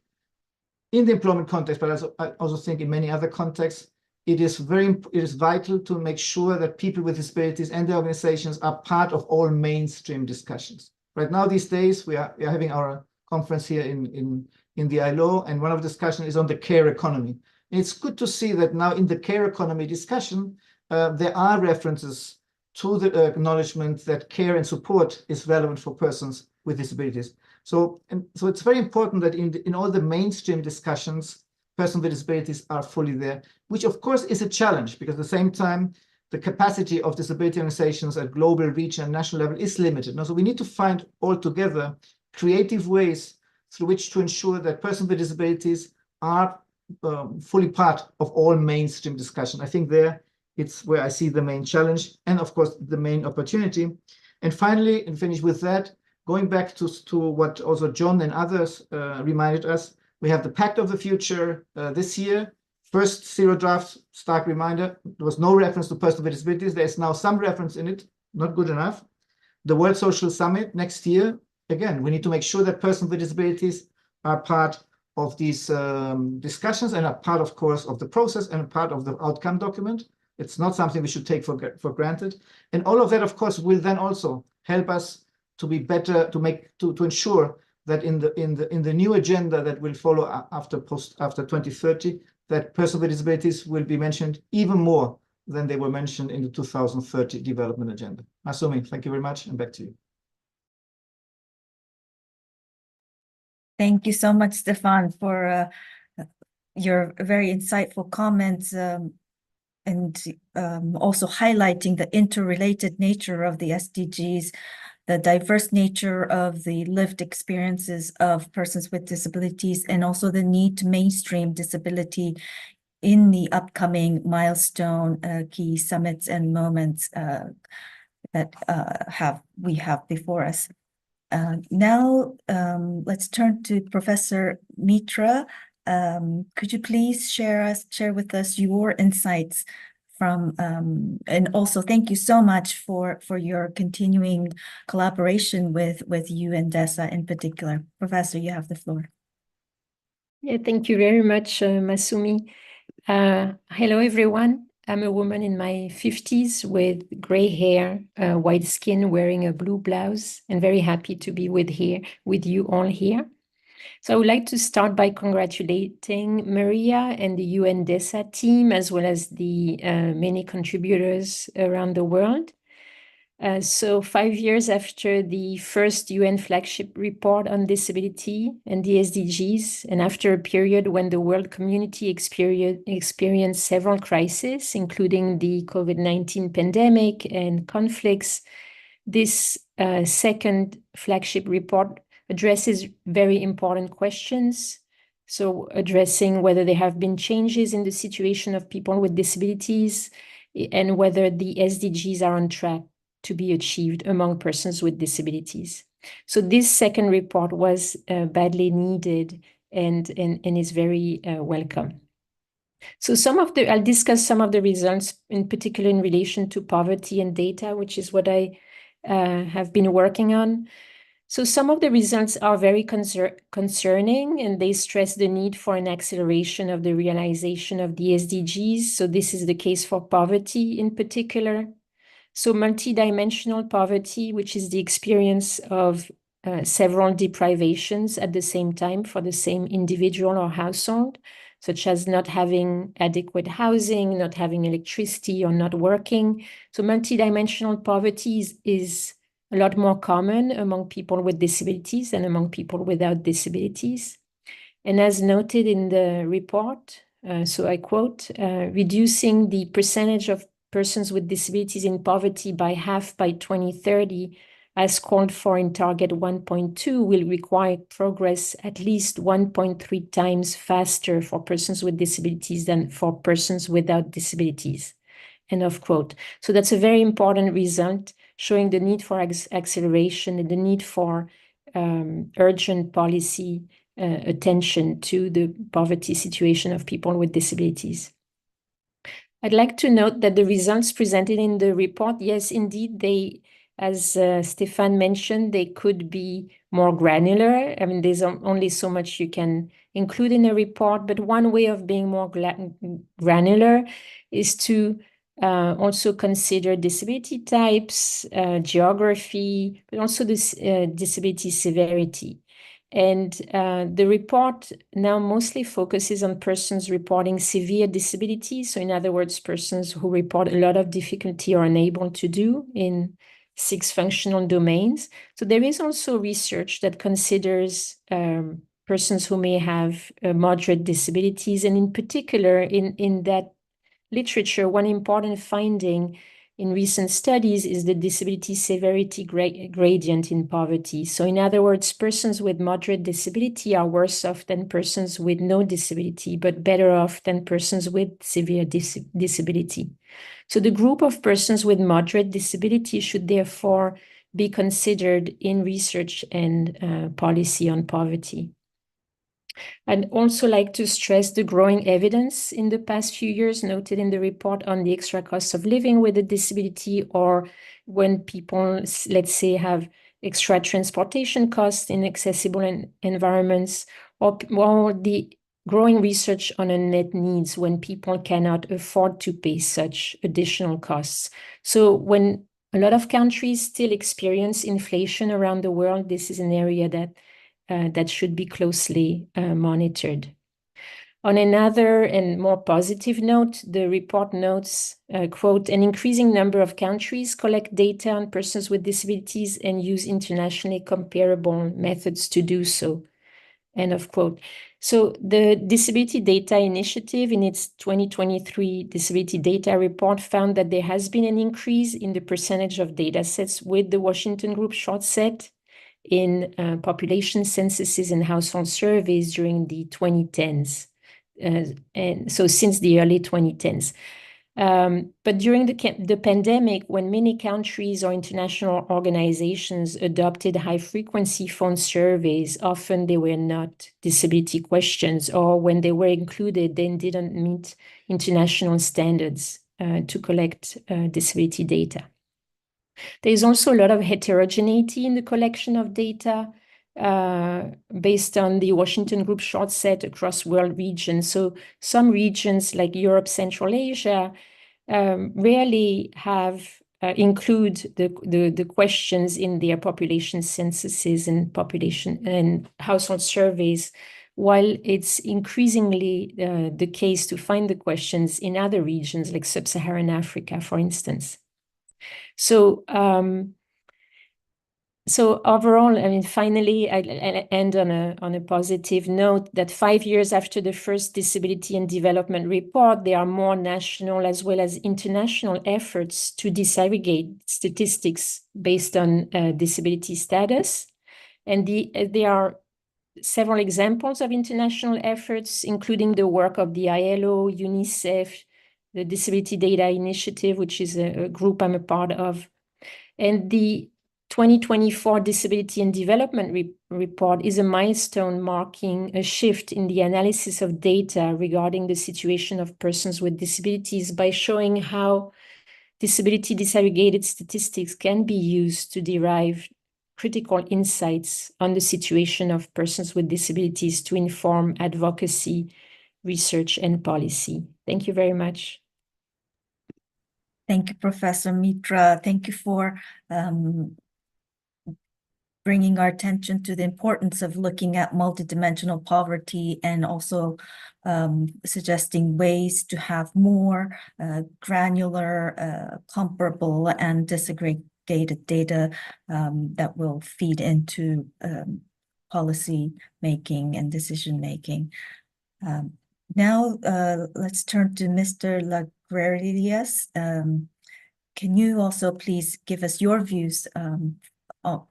in the employment context, but I also think in many other contexts, it is vital to make sure that people with disabilities and their organizations are part of all mainstream discussions. Right now, these days, we are having our conference here in the ILO, and one of the discussions is on the care economy. And it's good to see that now in the care economy discussion, there are references to the acknowledgement that care and support is relevant for persons with disabilities. So it's very important that in all the mainstream discussions, persons with disabilities are fully there, which of course is a challenge, because at the same time, the capacity of disability organizations at global, regional, and national level is limited. Now, so we need to find altogether creative ways through which to ensure that persons with disabilities are fully part of all mainstream discussion. I think it's where I see the main challenge and, of course, the main opportunity. And finally, and finish with that, going back to what also John and others reminded us, we have the Pact of the Future this year. First zero draft, stark reminder, there was no reference to persons with disabilities. There is now some reference in it, not good enough. The World Social Summit next year, again, we need to make sure that persons with disabilities are part of these discussions and are part, of course, of the process and part of the outcome document. It's not something we should take for granted. And all of that, of course, will then also help us to be better, to ensure that in the new agenda that will follow after 2030, that persons with disabilities will be mentioned even more than they were mentioned in the 2030 development agenda. Masumi, thank you very much, and back to you. Thank you so much, Stefan, for your very insightful comments and also highlighting the interrelated nature of the SDGs, the diverse nature of the lived experiences of persons with disabilities, and also the need to mainstream disability in the upcoming milestone key summits and moments that we have before us. Now, let's turn to Professor Mitra. Could you please share with us your insights from, and also thank you so much for your continuing collaboration with you and DESA in particular. Professor, you have the floor. Yeah, thank you very much, Masumi. Hello, everyone. I'm a woman in my 50s with gray hair, white skin, wearing a blue blouse, and very happy to be with you all here. So I would like to start by congratulating Maria and the UNDESA team, as well as the many contributors around the world. So 5 years after the first UN flagship report on disability and the SDGs, and after a period when the world community experienced several crises, including the COVID-19 pandemic and conflicts, this second flagship report addresses very important questions. So addressing whether there have been changes in the situation of people with disabilities and whether the SDGs are on track to be achieved among persons with disabilities. So this second report was badly needed and is very welcome. So I'll discuss some of the results, in particular in relation to poverty and data, which is what I have been working on. So some of the results are very concerning, and they stress the need for an acceleration of the realization of the SDGs. So this is the case for poverty in particular. So multidimensional poverty, which is the experience of several deprivations at the same time for the same individual or household, such as not having adequate housing, not having electricity, or not working. So multidimensional poverty is a lot more common among people with disabilities than among people without disabilities. And as noted in the report, so I quote, reducing the percentage of persons with disabilities in poverty by half by 2030, as called for in Target 1.2, will require progress at least 1.3 times faster for persons with disabilities than for persons without disabilities. End of quote. So that's a very important result, showing the need for acceleration and the need for urgent policy attention to the poverty situation of people with disabilities. I'd like to note that the results presented in the report, yes, indeed, they, as Stefan mentioned, they could be more granular. I mean, there's only so much you can include in a report, but one way of being more granular is to also consider disability types, geography, but also this disability severity. And the report now mostly focuses on persons reporting severe disability. So in other words, persons who report a lot of difficulty or unable to do in 6 functional domains. So there is also research that considers persons who may have moderate disabilities. And in particular, in that literature, one important finding in recent studies is the disability severity gradient in poverty. So in other words, persons with moderate disability are worse off than persons with no disability, but better off than persons with severe disability. So the group of persons with moderate disability should therefore be considered in research and policy on poverty. I'd also like to stress the growing evidence in the past few years noted in the report on the extra costs of living with a disability, or when people, let's say, have extra transportation costs in accessible environments, or the growing research on unmet needs when people cannot afford to pay such additional costs. So when a lot of countries still experience inflation around the world, this is an area that should be closely monitored. On another and more positive note, the report notes, quote, an increasing number of countries collect data on persons with disabilities and use internationally comparable methods to do so, end of quote. So the Disability Data Initiative in its 2023 Disability Data Report found that there has been an increase in the percentage of data sets with the Washington Group short set in population censuses and household surveys during the 2010s. And so since the early 2010s. But during the pandemic, when many countries or international organizations adopted high-frequency phone surveys, often they were not disability questions, or when they were included, they didn't meet international standards to collect disability data. There is also a lot of heterogeneity in the collection of data based on the Washington Group short set across world regions. So some regions like Europe, Central Asia rarely have include the questions in their population censuses and population and household surveys, while it's increasingly the case to find the questions in other regions like sub-Saharan Africa, for instance. So so overall, I mean, finally, I'll end on a positive note that 5 years after the first Disability and Development Report, there are more national as well as international efforts to disaggregate statistics based on disability status. And there are several examples of international efforts, including the work of the ILO, UNICEF, the Disability Data Initiative, which is a group I'm a part of. And the 2024 Disability and Development Report is a milestone marking a shift in the analysis of data regarding the situation of persons with disabilities by showing how disability disaggregated statistics can be used to derive critical insights on the situation of persons with disabilities to inform advocacy, research, and policy. Thank you very much. Thank you, Professor Mitra. Thank you for bringing our attention to the importance of looking at multidimensional poverty and also suggesting ways to have more granular, comparable, and disaggregated data that will feed into policy making and decision making. Now, let's turn to Mr. Lagrerias. Can you also please give us your views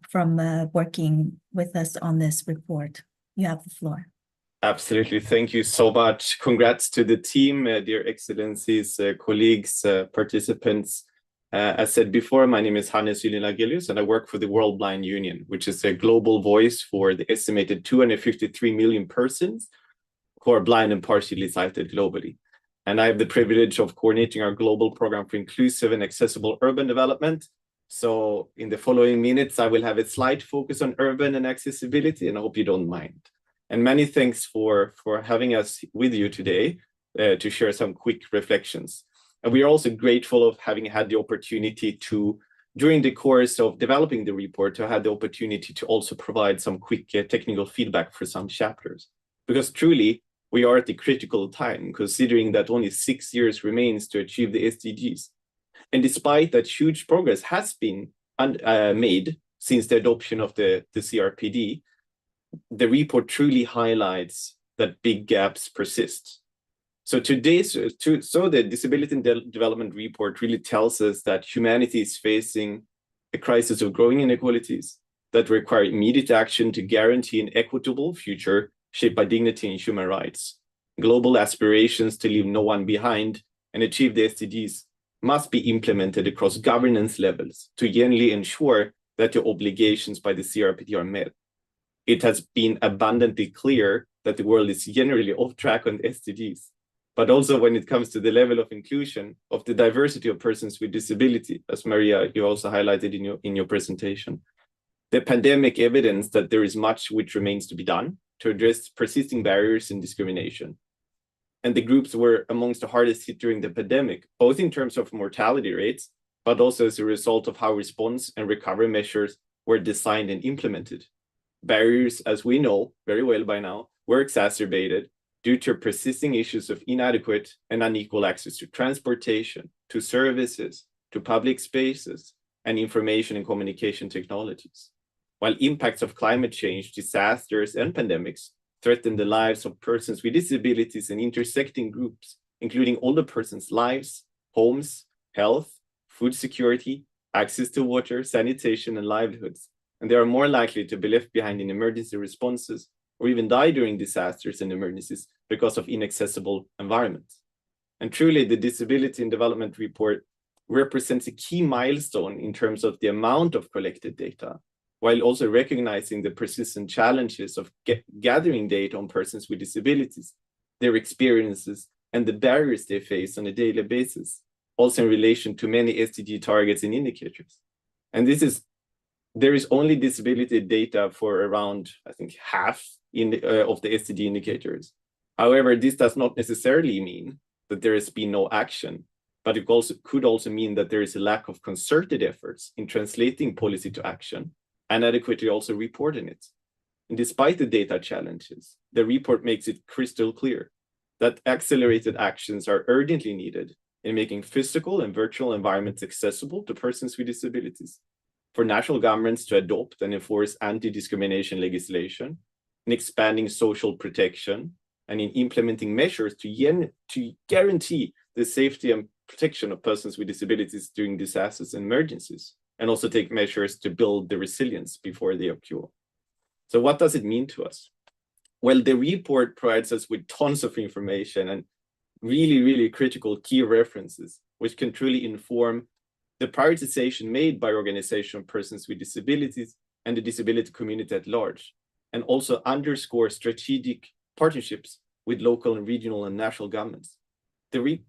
from working with us on this report? You have the floor. Absolutely. Thank you so much. Congrats to the team, dear excellencies, colleagues, participants. As said before, my name is Hannes Ylin-Lagelius, and I work for the World Blind Union, which is a global voice for the estimated 253 million persons who are blind and partially sighted globally. And I have the privilege of coordinating our global program for inclusive and accessible urban development. So in the following minutes, I will have a slight focus on urban and accessibility, and I hope you don't mind. And many thanks for having us with you today to share some quick reflections. And we are also grateful of having had the opportunity to, during the course of developing the report, to have the opportunity to also provide some quick technical feedback for some chapters. Because truly, we are at a critical time, considering that only 6 years remains to achieve the SDGs. And despite that huge progress has been made since the adoption of the CRPD, the report truly highlights that big gaps persist. So the Disability and Development Report really tells us that humanity is facing a crisis of growing inequalities that require immediate action to guarantee an equitable future shaped by dignity and human rights. Global aspirations to leave no one behind and achieve the SDGs must be implemented across governance levels to genuinely ensure that the obligations by the CRPD are met. It has been abundantly clear that the world is generally off track on the SDGs, but also when it comes to the level of inclusion of the diversity of persons with disability, as Maria, you also highlighted in your presentation. The pandemic evidence that there is much which remains to be done to address persisting barriers and discrimination. And the groups were amongst the hardest hit during the pandemic, both in terms of mortality rates, but also as a result of how response and recovery measures were designed and implemented. Barriers, as we know very well by now, were exacerbated due to persisting issues of inadequate and unequal access to transportation, to services, to public spaces, and information and communication technologies. While impacts of climate change, disasters, and pandemics threaten the lives of persons with disabilities and intersecting groups, including older persons' lives, homes, health, food security, access to water, sanitation, and livelihoods. And they are more likely to be left behind in emergency responses or even die during disasters and emergencies because of inaccessible environments. And truly, the Disability and Development Report represents a key milestone in terms of the amount of collected data, while also recognizing the persistent challenges of gathering data on persons with disabilities, their experiences, and the barriers they face on a daily basis, also in relation to many SDG targets and indicators. And there is only disability data for around, I think, half of the SDG indicators. However, this does not necessarily mean that there has been no action. but it could also mean that there is a lack of concerted efforts in translating policy to action and adequately also reporting it. And despite the data challenges, the report makes it crystal clear that accelerated actions are urgently needed in making physical and virtual environments accessible to persons with disabilities, for national governments to adopt and enforce anti-discrimination legislation, in expanding social protection, and in implementing measures to guarantee the safety and protection of persons with disabilities during disasters and emergencies, and also take measures to build the resilience before they occur. So what does it mean to us? Well, the report provides us with tons of information and really, really critical key references, which can truly inform the prioritization made by organizations of persons with disabilities and the disability community at large, and also underscore strategic partnerships with local and regional and national governments. The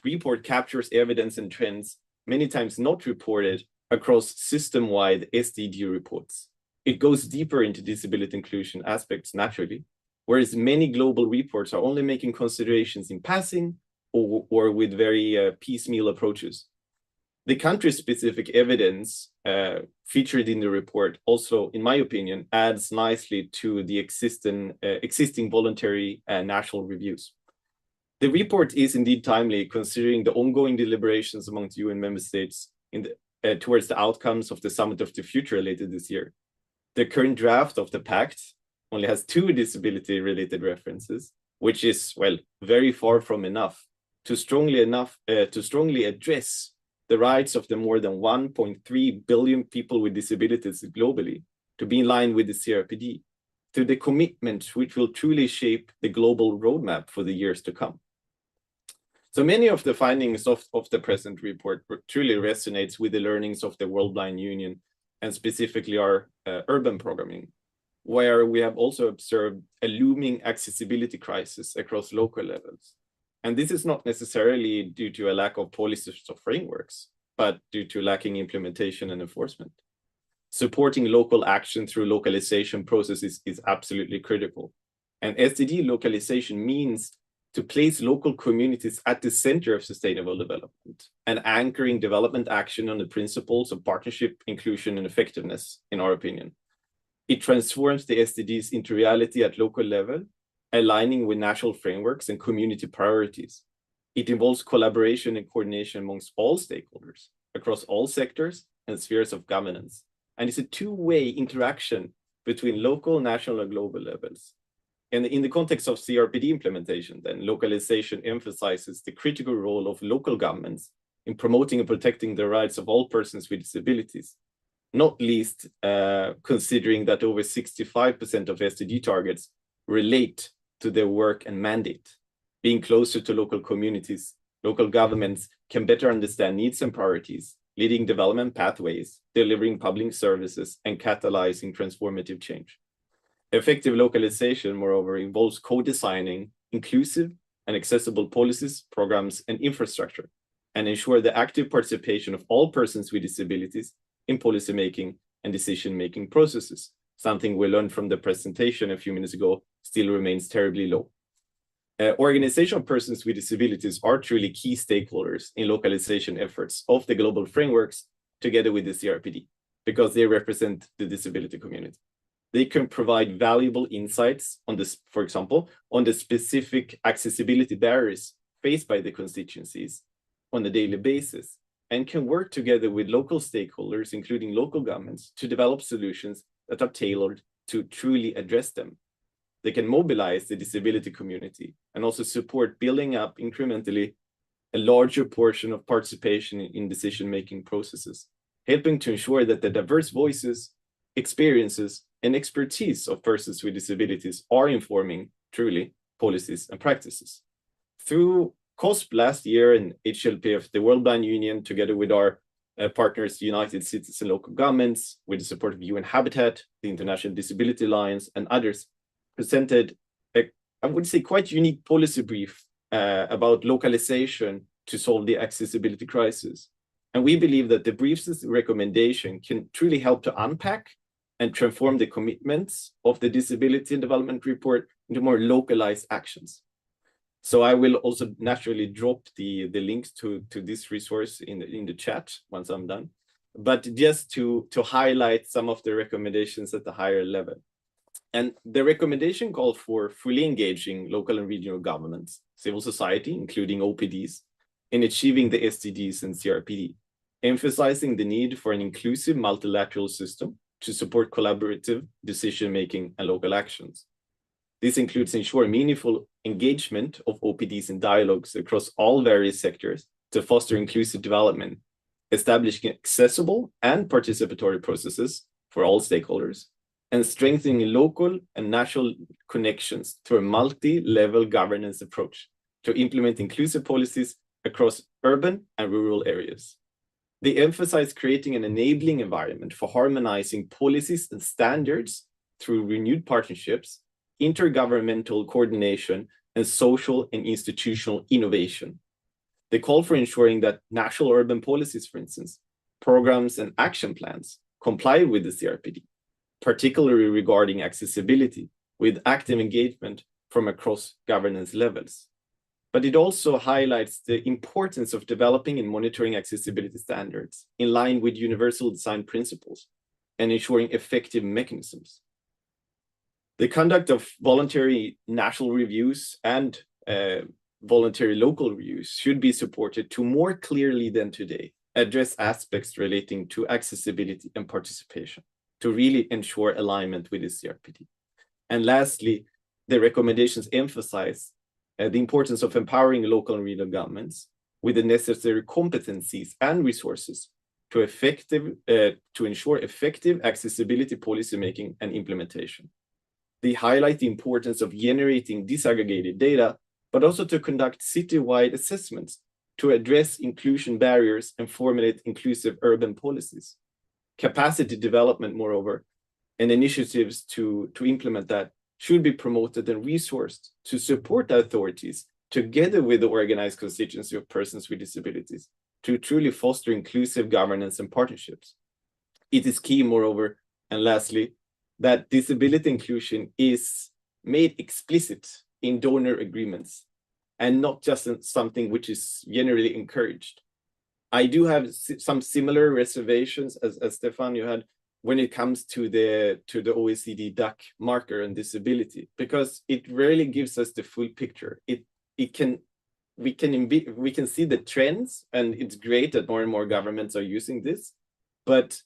report captures evidence and trends many times not reported across system-wide SDG reports. It goes deeper into disability inclusion aspects naturally, whereas many global reports are only making considerations in passing or with very piecemeal approaches. The country-specific evidence featured in the report also, in my opinion, adds nicely to the existing voluntary national reviews. The report is indeed timely, considering the ongoing deliberations among the UN member states towards the outcomes of the Summit of the Future later this year. The current draft of the pact only has 2 disability-related references, which is, well, very far from enough to strongly address the rights of the more than 1.3 billion people with disabilities globally to be in line with the CRPD, to the commitment which will truly shape the global roadmap for the years to come. So many of the findings of the present report truly resonates with the learnings of the World Blind Union, and specifically our urban programming, where we have also observed a looming accessibility crisis across local levels. And this is not necessarily due to a lack of policies or frameworks, but due to lacking implementation and enforcement. Supporting local action through localization processes is absolutely critical. And SDG localization means to place local communities at the center of sustainable development and anchoring development action on the principles of partnership, inclusion, and effectiveness, in our opinion. It transforms the SDGs into reality at local level, aligning with national frameworks and community priorities. It involves collaboration and coordination amongst all stakeholders across all sectors and spheres of governance. And it's a two-way interaction between local, national, and global levels. And in the context of CRPD implementation, then localization emphasizes the critical role of local governments in promoting and protecting the rights of all persons with disabilities, not least considering that over 65% of SDG targets relate to their work and mandate. Being closer to local communities, local governments can better understand needs and priorities, leading development pathways, delivering public services, and catalyzing transformative change. Effective localization, moreover, involves co-designing inclusive and accessible policies, programs, and infrastructure, and ensure the active participation of all persons with disabilities in policymaking and decision-making processes. Something we learned from the presentation a few minutes ago still remains terribly low. Organizational persons with disabilities are truly key stakeholders in localization efforts of the global frameworks together with the CRPD, because they represent the disability community. They can provide valuable insights on this, for example, on the specific accessibility barriers faced by the constituencies on a daily basis, and can work together with local stakeholders, including local governments, to develop solutions that are tailored to truly address them. They can mobilize the disability community and also support building up incrementally a larger portion of participation in decision-making processes, helping to ensure that the diverse voices, experiences, and expertise of persons with disabilities are informing truly policies and practices. Through COSP last year and HLPF, the World Blind Union, together with our partners, United Cities and Local Governments, with the support of UN Habitat, the International Disability Alliance, and others, presented a, I would say, quite unique policy brief about localization to solve the accessibility crisis. And we believe that the brief's recommendation can truly help to unpack and transform the commitments of the Disability and Development Report into more localized actions. So I will also naturally drop the links to this resource in the chat once I'm done. But just to highlight some of the recommendations at the higher level. And the recommendation called for fully engaging local and regional governments, civil society, including OPDs, in achieving the SDGs and CRPD, emphasizing the need for an inclusive multilateral system to support collaborative decision-making and local actions. This includes ensuring meaningful engagement of OPDs in dialogues across all various sectors to foster inclusive development, establishing accessible and participatory processes for all stakeholders, and strengthening local and national connections through a multi-level governance approach to implement inclusive policies across urban and rural areas. They emphasize creating an enabling environment for harmonizing policies and standards through renewed partnerships, intergovernmental coordination, and social and institutional innovation. They call for ensuring that national urban policies, for instance, programs and action plans comply with the CRPD, particularly regarding accessibility, with active engagement from across governance levels. But it also highlights the importance of developing and monitoring accessibility standards in line with universal design principles and ensuring effective mechanisms. The conduct of voluntary national reviews and voluntary local reviews should be supported to more clearly than today address aspects relating to accessibility and participation to really ensure alignment with the CRPD. And lastly, the recommendations emphasize the importance of empowering local and regional governments with the necessary competencies and resources to ensure effective accessibility policymaking and implementation. They highlight the importance of generating disaggregated data, but also to conduct citywide assessments to address inclusion barriers and formulate inclusive urban policies. Capacity development, moreover, and initiatives to implement that should be promoted and resourced to support the authorities together with the organized constituency of persons with disabilities to truly foster inclusive governance and partnerships. It is key, moreover, and lastly, that disability inclusion is made explicit in donor agreements and not just something which is generally encouraged. I do have some similar reservations as Stefan you had when it comes to the OECD DAC marker and disability, because it rarely gives us the full picture. We can see the trends, and it's great that more and more governments are using this, but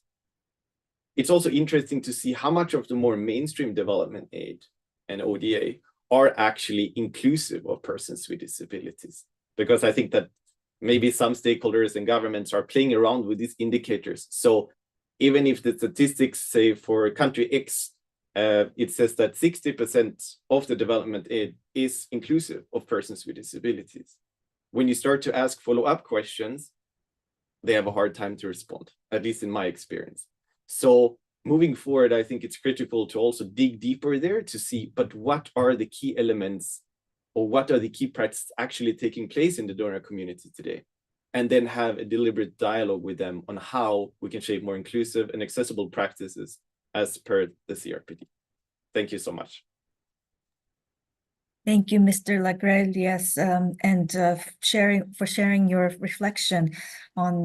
it's also interesting to see how much of the more mainstream development aid and ODA are actually inclusive of persons with disabilities. Because I think that maybe some stakeholders and governments are playing around with these indicators. So even if the statistics say for country X, it says that 60% of the development aid is inclusive of persons with disabilities. When you start to ask follow-up questions, they have a hard time to respond, at least in my experience. So moving forward, I think it's critical to also dig deeper there to see, but what are the key elements or what are the key practices actually taking place in the donor community today? And then have a deliberate dialogue with them on how we can shape more inclusive and accessible practices as per the CRPD. Thank you so much. Thank you, Mr. Lagrelle, yes, and sharing your reflection on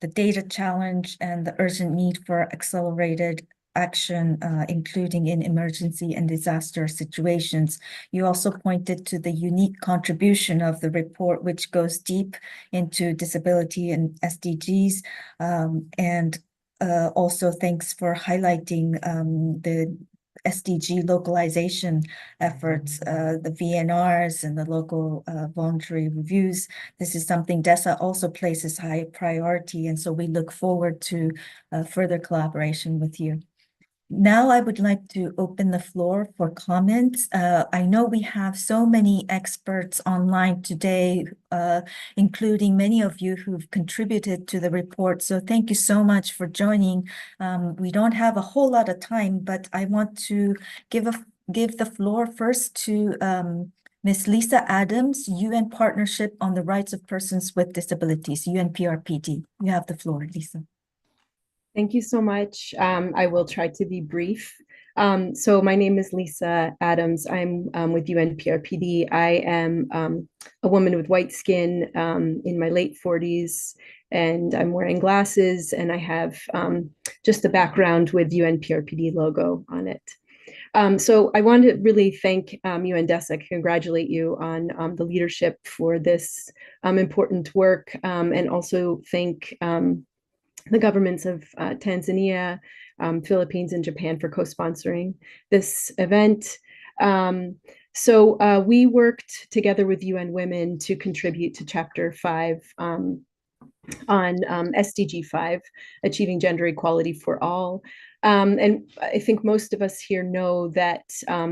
the data challenge and the urgent need for accelerated action, including in emergency and disaster situations. You also pointed to the unique contribution of the report, which goes deep into disability and SDGs, and also thanks for highlighting the SDG localization efforts, the VNRs and the local voluntary reviews. This is something DESA also places high priority, and so we look forward to further collaboration with you. Now I would like to open the floor for comments. I know we have so many experts online today, including many of you who've contributed to the report. So thank you so much for joining. We don't have a whole lot of time, but I want to give the floor first to Ms. Lisa Adams, UN Partnership on the Rights of Persons with Disabilities, UNPRPD. You have the floor, Lisa. Thank you so much. I will try to be brief. So my name is Lisa Adams. I'm with UNPRPD. I am a woman with white skin in my late 40s, and I'm wearing glasses, and I have just the background with UNPRPD logo on it. So I want to really thank UNDESA, congratulate you on the leadership for this important work, and also thank the governments of Tanzania, Philippines, and Japan for co-sponsoring this event. So we worked together with UN Women to contribute to Chapter 5 on SDG 5, Achieving Gender Equality for All. And I think most of us here know that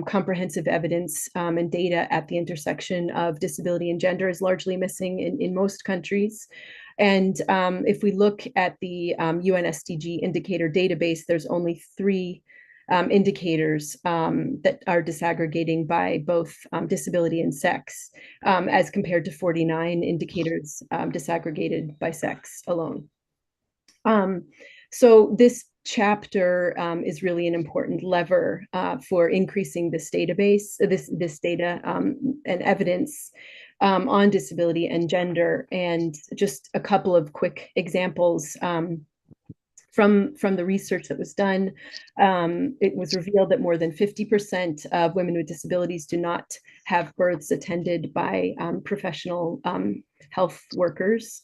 comprehensive evidence and data at the intersection of disability and gender is largely missing in most countries. And if we look at the UN SDG indicator database, there's only 3 indicators that are disaggregating by both disability and sex, as compared to 49 indicators disaggregated by sex alone. So this chapter is really an important lever for increasing this database, this data and evidence on disability and gender. And just a couple of quick examples from the research that was done. It was revealed that more than 50% of women with disabilities do not have births attended by professional health workers.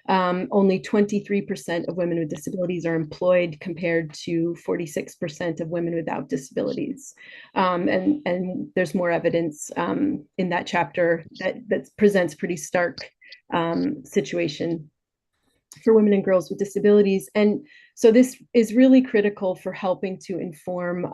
Only 23% of women with disabilities are employed, compared to 46% of women without disabilities. And there's more evidence in that chapter that presents pretty stark situation for women and girls with disabilities. And so this is really critical for helping to inform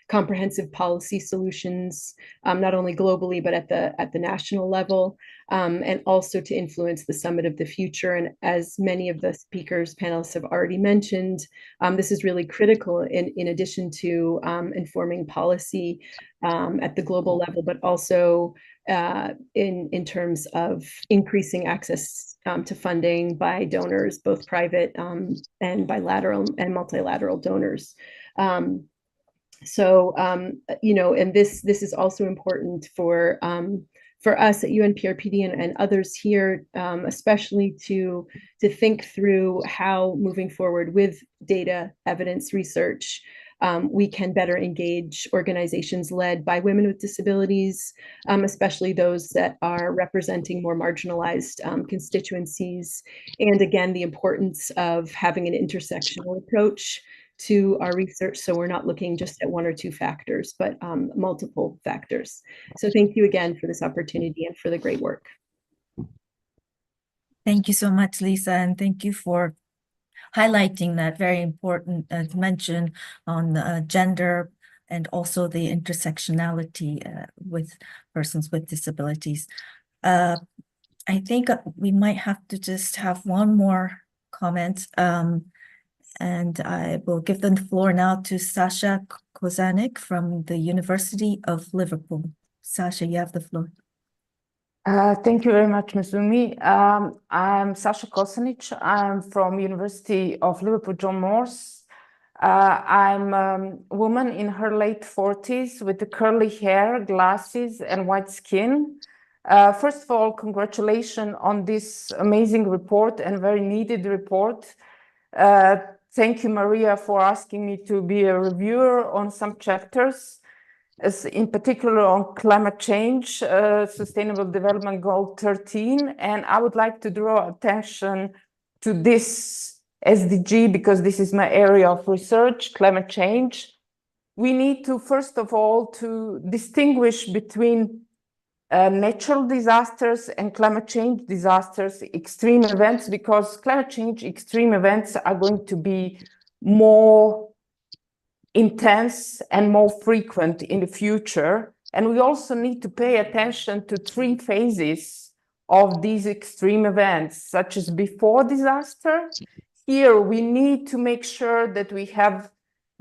comprehensive policy solutions, not only globally, but at the national level, and also to influence the Summit of the Future. And as many of the speakers, panelists have already mentioned, this is really critical in addition to informing policy at the global level, but also in terms of increasing access to funding by donors, both private and bilateral and multilateral donors. You know, and this is also important for us at UNPRPD and others here, especially to think through how moving forward with data evidence research, we can better engage organizations led by women with disabilities, especially those that are representing more marginalized constituencies. And again, the importance of having an intersectional approach to our research, so we're not looking just at 1 or 2 factors, but multiple factors. So thank you again for this opportunity and for the great work. Thank you so much, Lisa, and thank you for highlighting that very important dimension on gender and also the intersectionality with persons with disabilities. I think we might have to just have one more comment, and I will give the floor now to Sasha Kozanek from the University of Liverpool. Sasha, you have the floor. Thank you very much, Masumi. I'm Sasha Kozanek. I'm from University of Liverpool, John Moores. I'm a woman in her late 40s with the curly hair, glasses, and white skin. First of all, congratulations on this amazing report and very needed report. Thank you, Maria, for asking me to be a reviewer on some chapters, as in particular on climate change, Sustainable Development Goal 13. And I would like to draw attention to this SDG because this is my area of research, climate change. We need to, first of all, to distinguish between natural disasters and climate change disasters, extreme events, because climate change extreme events are going to be more intense and more frequent in the future. And we also need to pay attention to 3 phases of these extreme events, such as before disaster. Here, we need to make sure that we have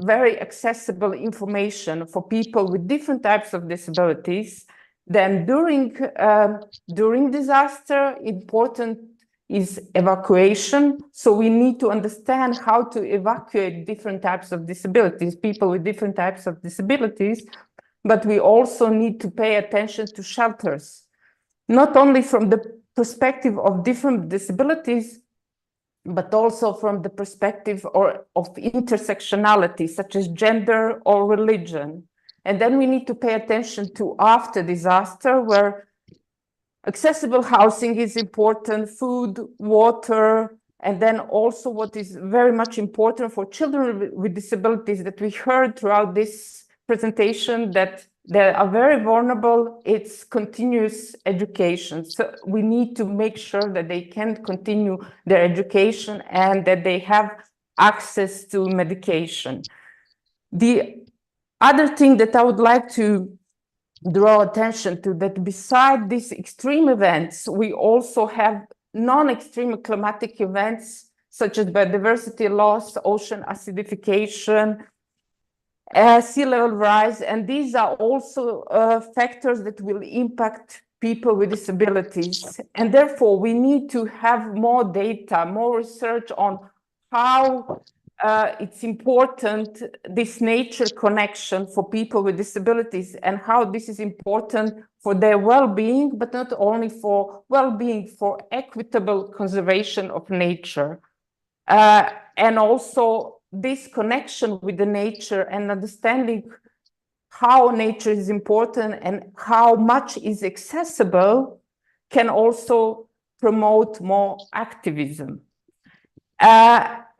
very accessible information for people with different types of disabilities. Then during disaster, important is evacuation. So we need to understand how to evacuate different types of disabilities, people with different types of disabilities, but we also need to pay attention to shelters, not only from the perspective of different disabilities, but also from the perspective of intersectionality, such as gender or religion. And then we need to pay attention to after disaster, where accessible housing is important, food, water, and then also what is very much important for children with disabilities that we heard throughout this presentation, that they are very vulnerable, it's continuous education. So we need to make sure that they can continue their education and that they have access to medication. The other thing that I would like to draw attention to, that beside these extreme events, we also have non-extreme climatic events such as biodiversity loss, ocean acidification, sea level rise, and these are also factors that will impact people with disabilities. And therefore, we need to have more data, more research on how it's important, this nature connection for people with disabilities, and how this is important for their well-being, but not only for well-being, for equitable conservation of nature. And also this connection with the nature and understanding how nature is important and how much is accessible can also promote more activism.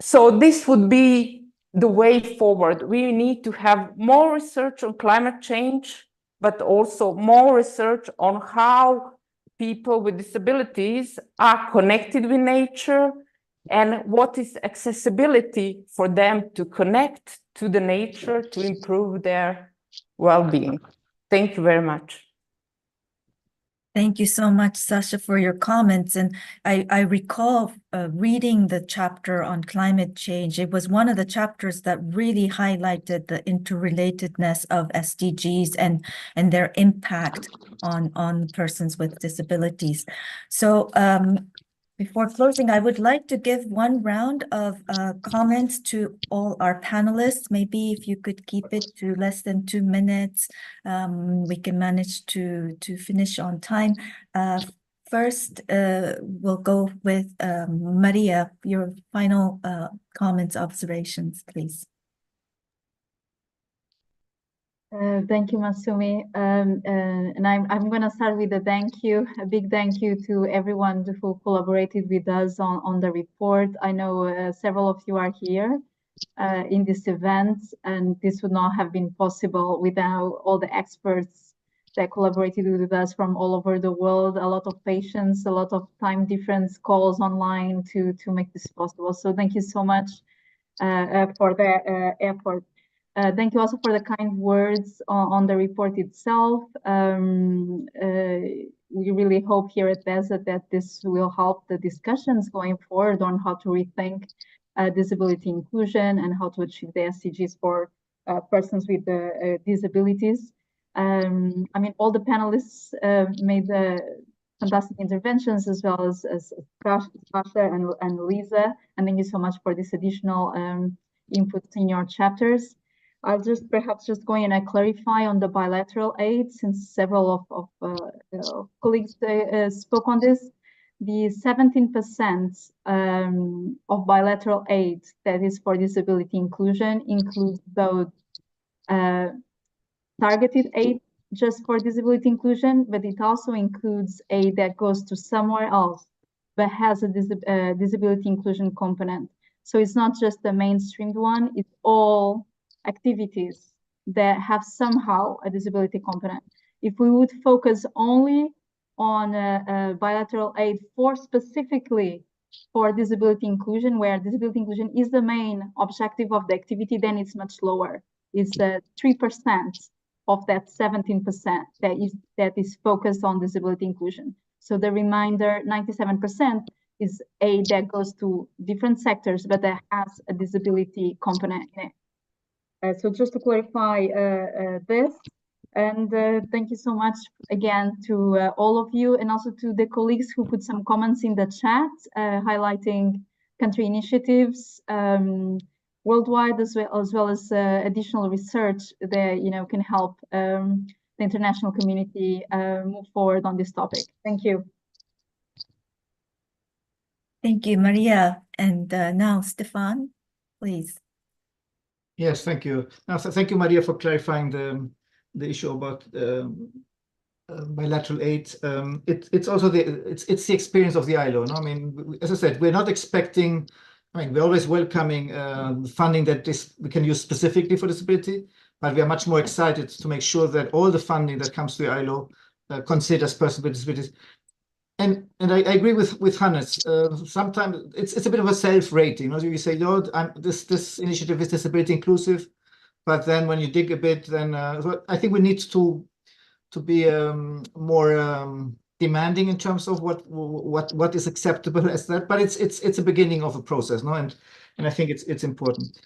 So this would be the way forward. We need to have more research on climate change, but also more research on how people with disabilities are connected with nature and what is accessibility for them to connect to the nature to improve their well-being. Thank you very much. Thank you so much, Sasha, for your comments. And I recall reading the chapter on climate change. It was one of the chapters that really highlighted the interrelatedness of SDGs and their impact on persons with disabilities. So before closing, I would like to give one round of comments to all our panelists. Maybe if you could keep it to less than 2 minutes, we can manage to finish on time. First, we'll go with Maria, your final comments, observations, please. Thank you, Masumi. And I'm going to start with a thank you, a big thank you to everyone who collaborated with us on the report. I know several of you are here in this event, and this would not have been possible without all the experts that collaborated with us from all over the world, a lot of patience, a lot of time difference, calls online to make this possible. So thank you so much for the effort. Thank you also for the kind words on the report itself. We really hope here at DESA that this will help the discussions going forward on how to rethink disability inclusion and how to achieve the SDGs for persons with disabilities. I mean, all the panelists made fantastic interventions, as well as Sasha and Lisa, and thank you so much for this additional inputs in your chapters. I'll just perhaps just go in and clarify on the bilateral aid, since several of colleagues spoke on this. The 17% of bilateral aid that is for disability inclusion includes both targeted aid just for disability inclusion, but it also includes aid that goes to somewhere else but has a disability inclusion component. So it's not just the mainstreamed one, it's all activities that have somehow a disability component. If we would focus only on bilateral aid for specifically for disability inclusion, where disability inclusion is the main objective of the activity, then it's much lower. It's 3% of that 17% that is focused on disability inclusion. So the remainder, 97%, is aid that goes to different sectors, but that has a disability component in it. So just to clarify this, And thank you so much again to all of you, and also to the colleagues who put some comments in the chat, highlighting country initiatives worldwide, as well as additional research that can help the international community move forward on this topic. Thank you. Thank you, Maria. And now, Stefan, please. Yes, thank you. Now, thank you, Maria, for clarifying the issue about bilateral aid. It's also it's the experience of the ILO. No? I mean, as I said, we're not expecting. I mean, we're always welcoming funding that we can use specifically for disability, but we are much more excited to make sure that all the funding that comes to the ILO considers persons with disabilities. And I agree with Hannes. Sometimes it's a bit of a self-rating. You say, no, this initiative is disability inclusive, but then when you dig a bit, then I think we need to be more demanding in terms of what is acceptable as that. But it's a beginning of a process, no? And I think it's important.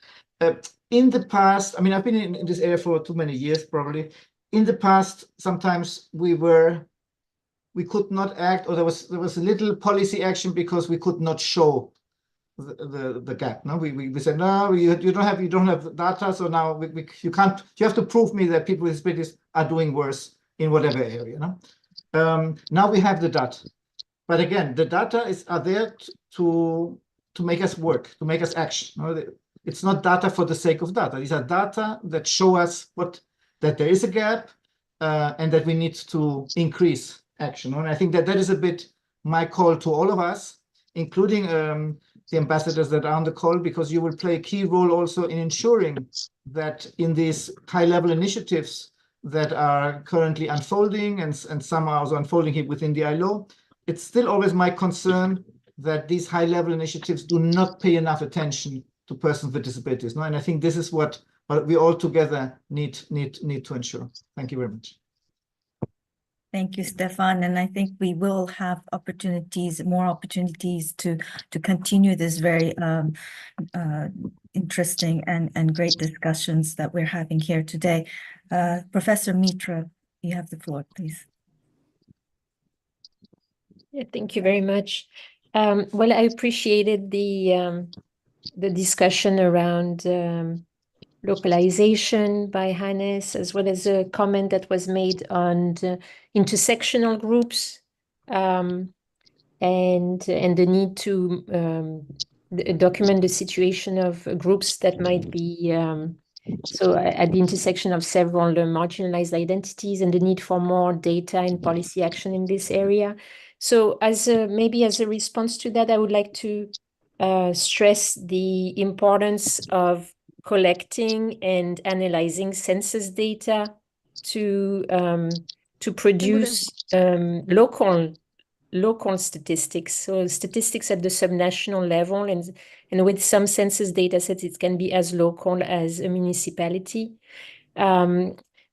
In the past, I mean, I've been in this area for too many years, probably. In the past, sometimes we could not act, or there was a little policy action because we could not show the gap. No, we said, no, you don't have data, so now you have to prove me that people with disabilities are doing worse in whatever area. No? Now we have the data, but again, the data are there to make us work, to make us action. No? It's not data for the sake of data. These are data that show us that there is a gap and that we need to increase action. And I think that is a bit my call to all of us, including the ambassadors that are on the call, because you will play a key role also in ensuring that in these high-level initiatives that are currently unfolding, and some are also unfolding here within the ILO, it's still always my concern that these high-level initiatives do not pay enough attention to persons with disabilities. No? And I think this is what we all together need to ensure. Thank you very much. Thank you, Stefan. And I think we will have more opportunities to continue this very interesting and great discussions that we're having here today. Professor Mitra, you have the floor, please. Yeah, thank you very much. Well, I appreciated the discussion around localization by Hannes, as well as a comment that was made on intersectional groups and the need to document the situation of groups that might be so at the intersection of several marginalized identities, and the need for more data and policy action in this area. So maybe as a response to that, I would like to stress the importance of collecting and analyzing census data to produce local statistics, so statistics at the subnational level, and with some census data sets, it can be as local as a municipality.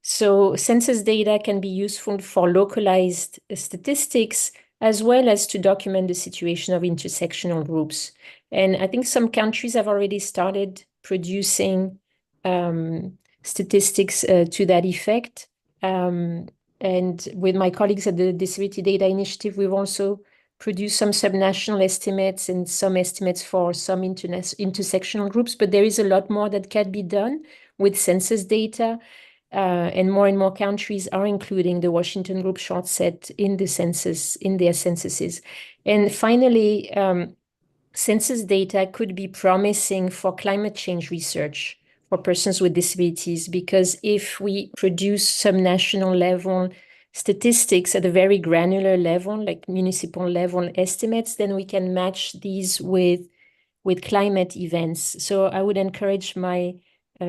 So census data can be useful for localized statistics, as well as to document the situation of intersectional groups. And I think some countries have already started producing statistics to that effect. And with my colleagues at the Disability Data Initiative, we've also produced some subnational estimates and some estimates for some intersectional groups, but there is a lot more that can be done with census data. And more countries are including the Washington Group short set in the census, in their censuses. And finally, census data could be promising for climate change research for persons with disabilities, because if we produce some national level statistics at a very granular level, like municipal level estimates, then we can match these with climate events. So I would encourage my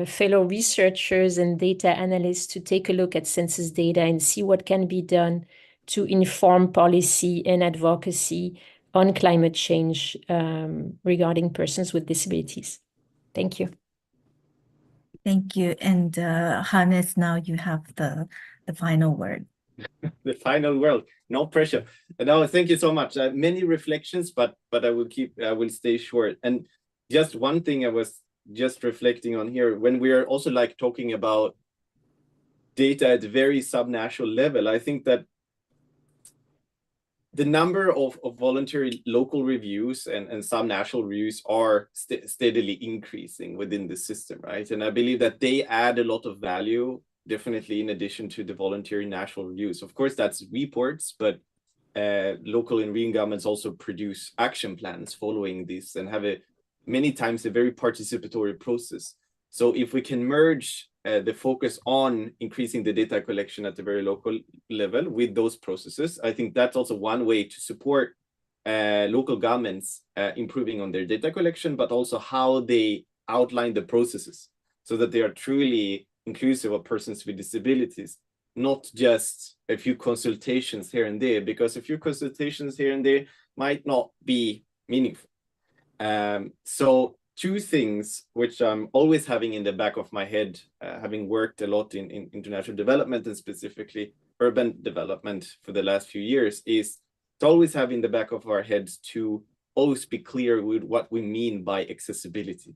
fellow researchers and data analysts to take a look at census data and see what can be done to inform policy and advocacy on climate change regarding persons with disabilities. Thank you. Thank you. And Hannes, now you have the final word. The final word, no pressure. No, thank you so much. Many reflections, but I will stay short. And just one thing I was just reflecting on here, when we are also like talking about data at very subnational level, I think that the number of voluntary local reviews and subnational reviews are steadily increasing within the system, right? And I believe that they add a lot of value, definitely in addition to the voluntary national reviews. Of course, that's reports, but local and regional governments also produce action plans following this and have many times a very participatory process. So if we can merge the focus on increasing the data collection at the very local level with those processes, I think that's also one way to support local governments improving on their data collection, but also how they outline the processes so that they are truly inclusive of persons with disabilities, not just a few consultations here and there, because a few consultations here and there might not be meaningful. So two things which I'm always having in the back of my head, having worked a lot in international development and specifically urban development for the last few years, is to always have in the back of our heads to always be clear with what we mean by accessibility.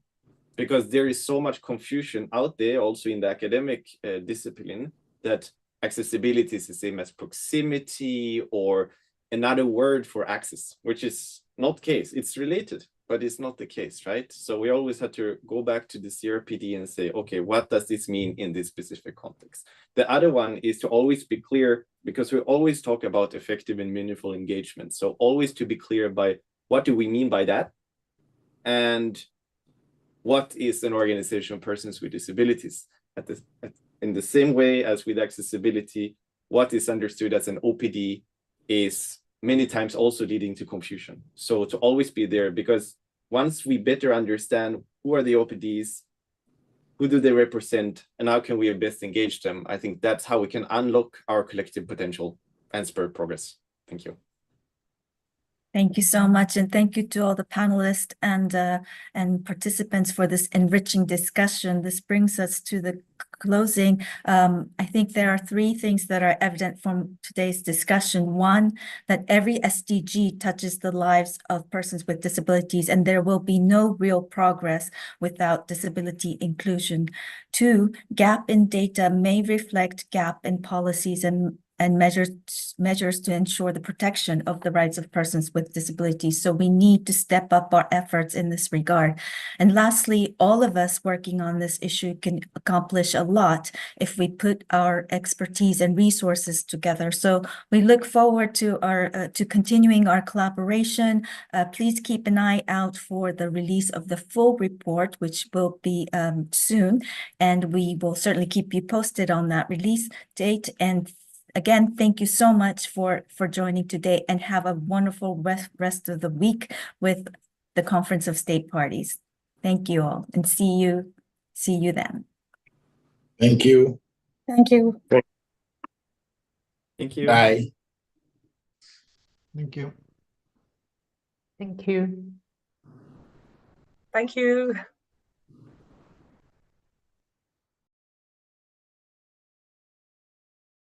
Because there is so much confusion out there, also in the academic discipline, that accessibility is the same as proximity or another word for access, which is not the case. It's related, but it's not the case, right? So we always have to go back to the CRPD and say, okay, what does this mean in this specific context? The other one is to always be clear, because we always talk about effective and meaningful engagement. So always to be clear by what do we mean by that? And what is an organization of persons with disabilities? In the same way as with accessibility, what is understood as an OPD is many times also leading to confusion. So to always be there, because once we better understand who are the OPDs, who do they represent, and how can we best engage them, I think that's how we can unlock our collective potential and spur progress. Thank you. Thank you so much, and thank you to all the panelists and participants for this enriching discussion. This brings us to the closing. I think there are three things that are evident from today's discussion. One, that every SDG touches the lives of persons with disabilities, and there will be no real progress without disability inclusion. Two, gap in data may reflect gap in policies and measures to ensure the protection of the rights of persons with disabilities. So we need to step up our efforts in this regard. And lastly, all of us working on this issue can accomplish a lot if we put our expertise and resources together. So we look forward to continuing our collaboration. Please keep an eye out for the release of the full report, which will be soon, and we will certainly keep you posted on that release date. And again, thank you so much for joining today, and have a wonderful rest of the week with the Conference of State Parties. Thank you all, and see you then. Thank you. Thank you. Thank you. Bye. Thank you. Thank you. Thank you.